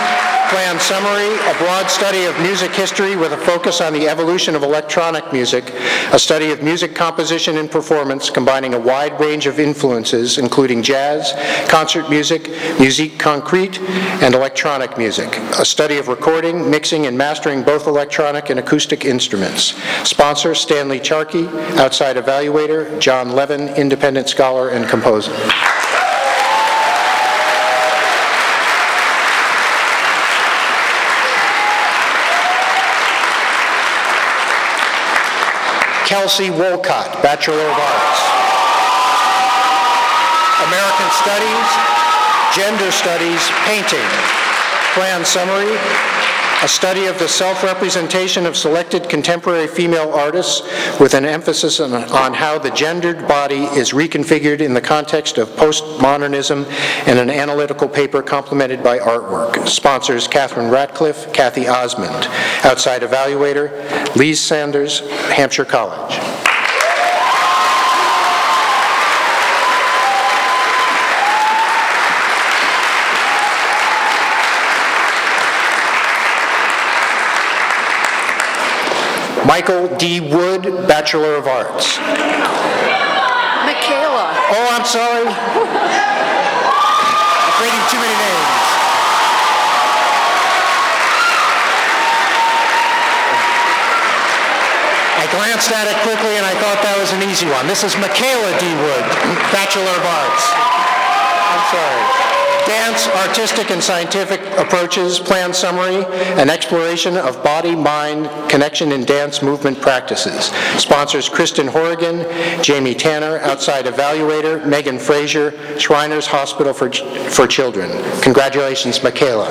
S1: plan summary, a broad study of music history with a focus on the evolution of electronic music, a study of music composition and performance combining a wide range of influences including jazz, concert music, musique concrète, and electronic music, a study of recording, mixing, and mastering both electronic and acoustic instruments. Sponsor, Stanley Charkey, outside evaluator, John Levin, independent scholar and composer. Kelsey Wolcott, Bachelor of Arts. American Studies, Gender Studies, Painting. Plan summary, a study of the self-representation of selected contemporary female artists with an emphasis on how the gendered body is reconfigured in the context of postmodernism and an analytical paper complemented by artwork. Sponsors Catherine Ratcliffe, Kathy Osmond. Outside evaluator, Lise Sanders, Hampshire College. Michael D. Wood, Bachelor of Arts.
S2: Michaela.
S1: Oh, I'm sorry. I'm reading too many names. I glanced at it quickly and I thought that was an easy one. This is Michaela D. Wood, Bachelor of Arts. I'm sorry. Dance, Artistic and Scientific Approaches, Plan Summary, an exploration of body-mind connection in dance movement practices. Sponsors Kristen Horrigan, Jamie Tanner, outside evaluator, Megan Frazier, Shriners Hospital for Children. Congratulations, Michaela.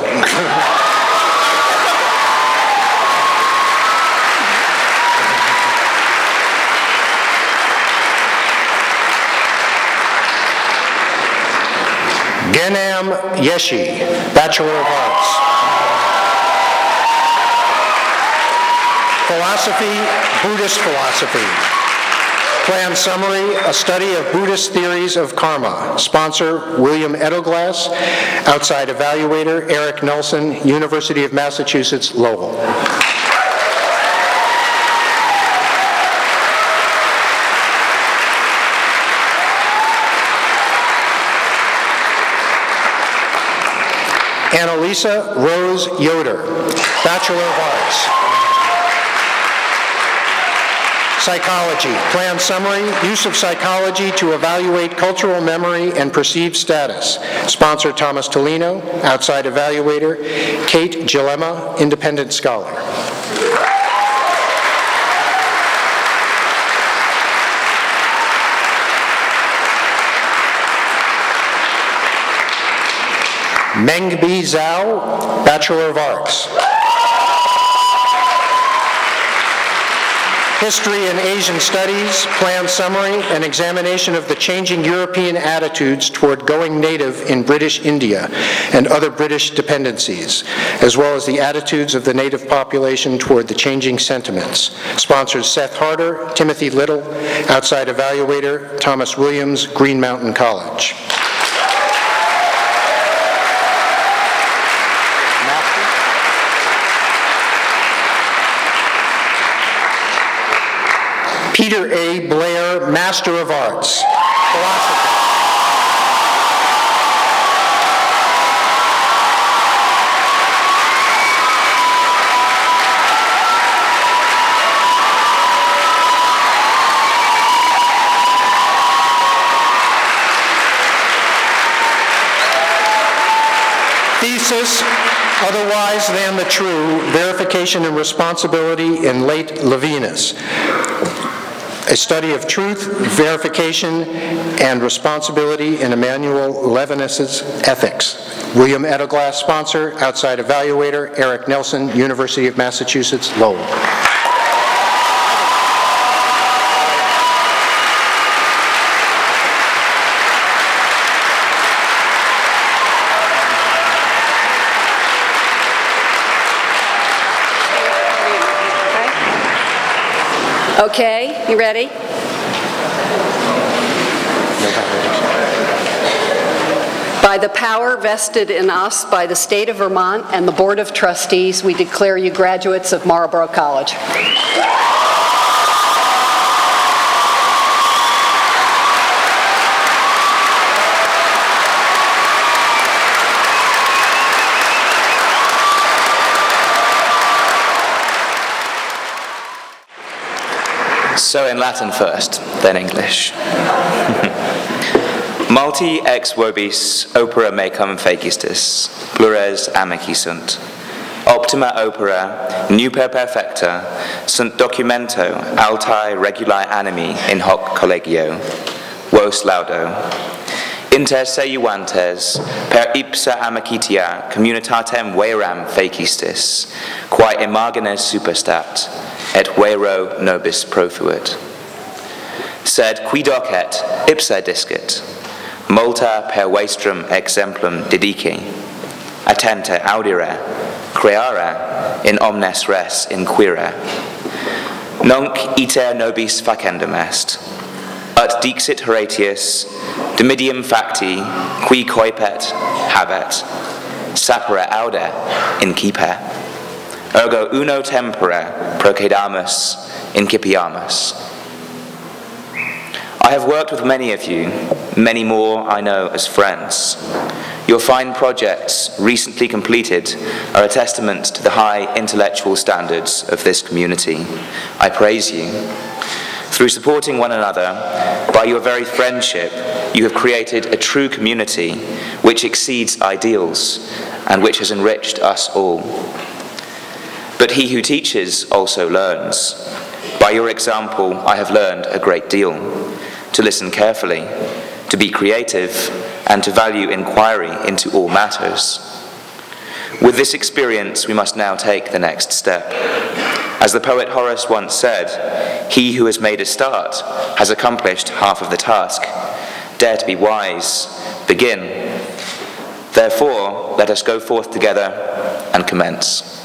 S1: Genam Yeshi, Bachelor of Arts. Philosophy, Buddhist philosophy. Plan summary, a study of Buddhist theories of karma. Sponsor, William Edelglass. Outside evaluator, Eric Nelson, University of Massachusetts, Lowell. Annalisa Rose Yoder, Bachelor of Arts. Psychology, plan summary, use of psychology to evaluate cultural memory and perceived status. Sponsor Thomas Tolino, outside evaluator, Kate Gillema, independent scholar. Mengbi Zhao, Bachelor of Arts. History and Asian Studies, plan summary, an examination of the changing European attitudes toward going native in British India and other British dependencies, as well as the attitudes of the native population toward the changing sentiments. Sponsors Seth Harder, Timothy Little, outside evaluator, Thomas Williams, Green Mountain College. Peter A. Blair, Master of Arts, Philosophy. Thesis, Otherwise Than the True, Verification and Responsibility in Late Levinus. A study of truth, verification, and responsibility in Emmanuel Levinas's ethics. William Edelglass sponsor, outside evaluator, Eric Nelson, University of Massachusetts, Lowell.
S2: Okay, you ready? By the power vested in us by the State of Vermont and the Board of Trustees, we declare you graduates of Marlborough College.
S6: So in Latin first, then English. Multi ex vobis opera mecum fecistis, plures amici sunt. Optima opera, nuper perfecta, sunt documento altae regulae animi in hoc collegio. Vos laudo. Inter se iuantes, per ipsa amicitia communitatem veram fecistis, quae imagines superstat, et vero nobis profuit. Sed qui docet ipsa discit, multa per vestrum exemplum dedici, attenta audire, creare, in omnes res inquire. Nunc iter nobis facendum est, ut dixit Horatius, dimidium facti, qui coipet, habet, sapere aude, incipe. Ergo uno tempore procedamus, incipiamus. I have worked with many of you, many more I know as friends. Your fine projects, recently completed, are a testament to the high intellectual standards of this community. I praise you. Through supporting one another, by your very friendship, you have created a true community which exceeds ideals and which has enriched us all. But he who teaches also learns. By your example, I have learned a great deal. To listen carefully, to be creative, and to value inquiry into all matters. With this experience, we must now take the next step. As the poet Horace once said, he who has made a start has accomplished half of the task. Dare to be wise, begin. Therefore, let us go forth together and commence.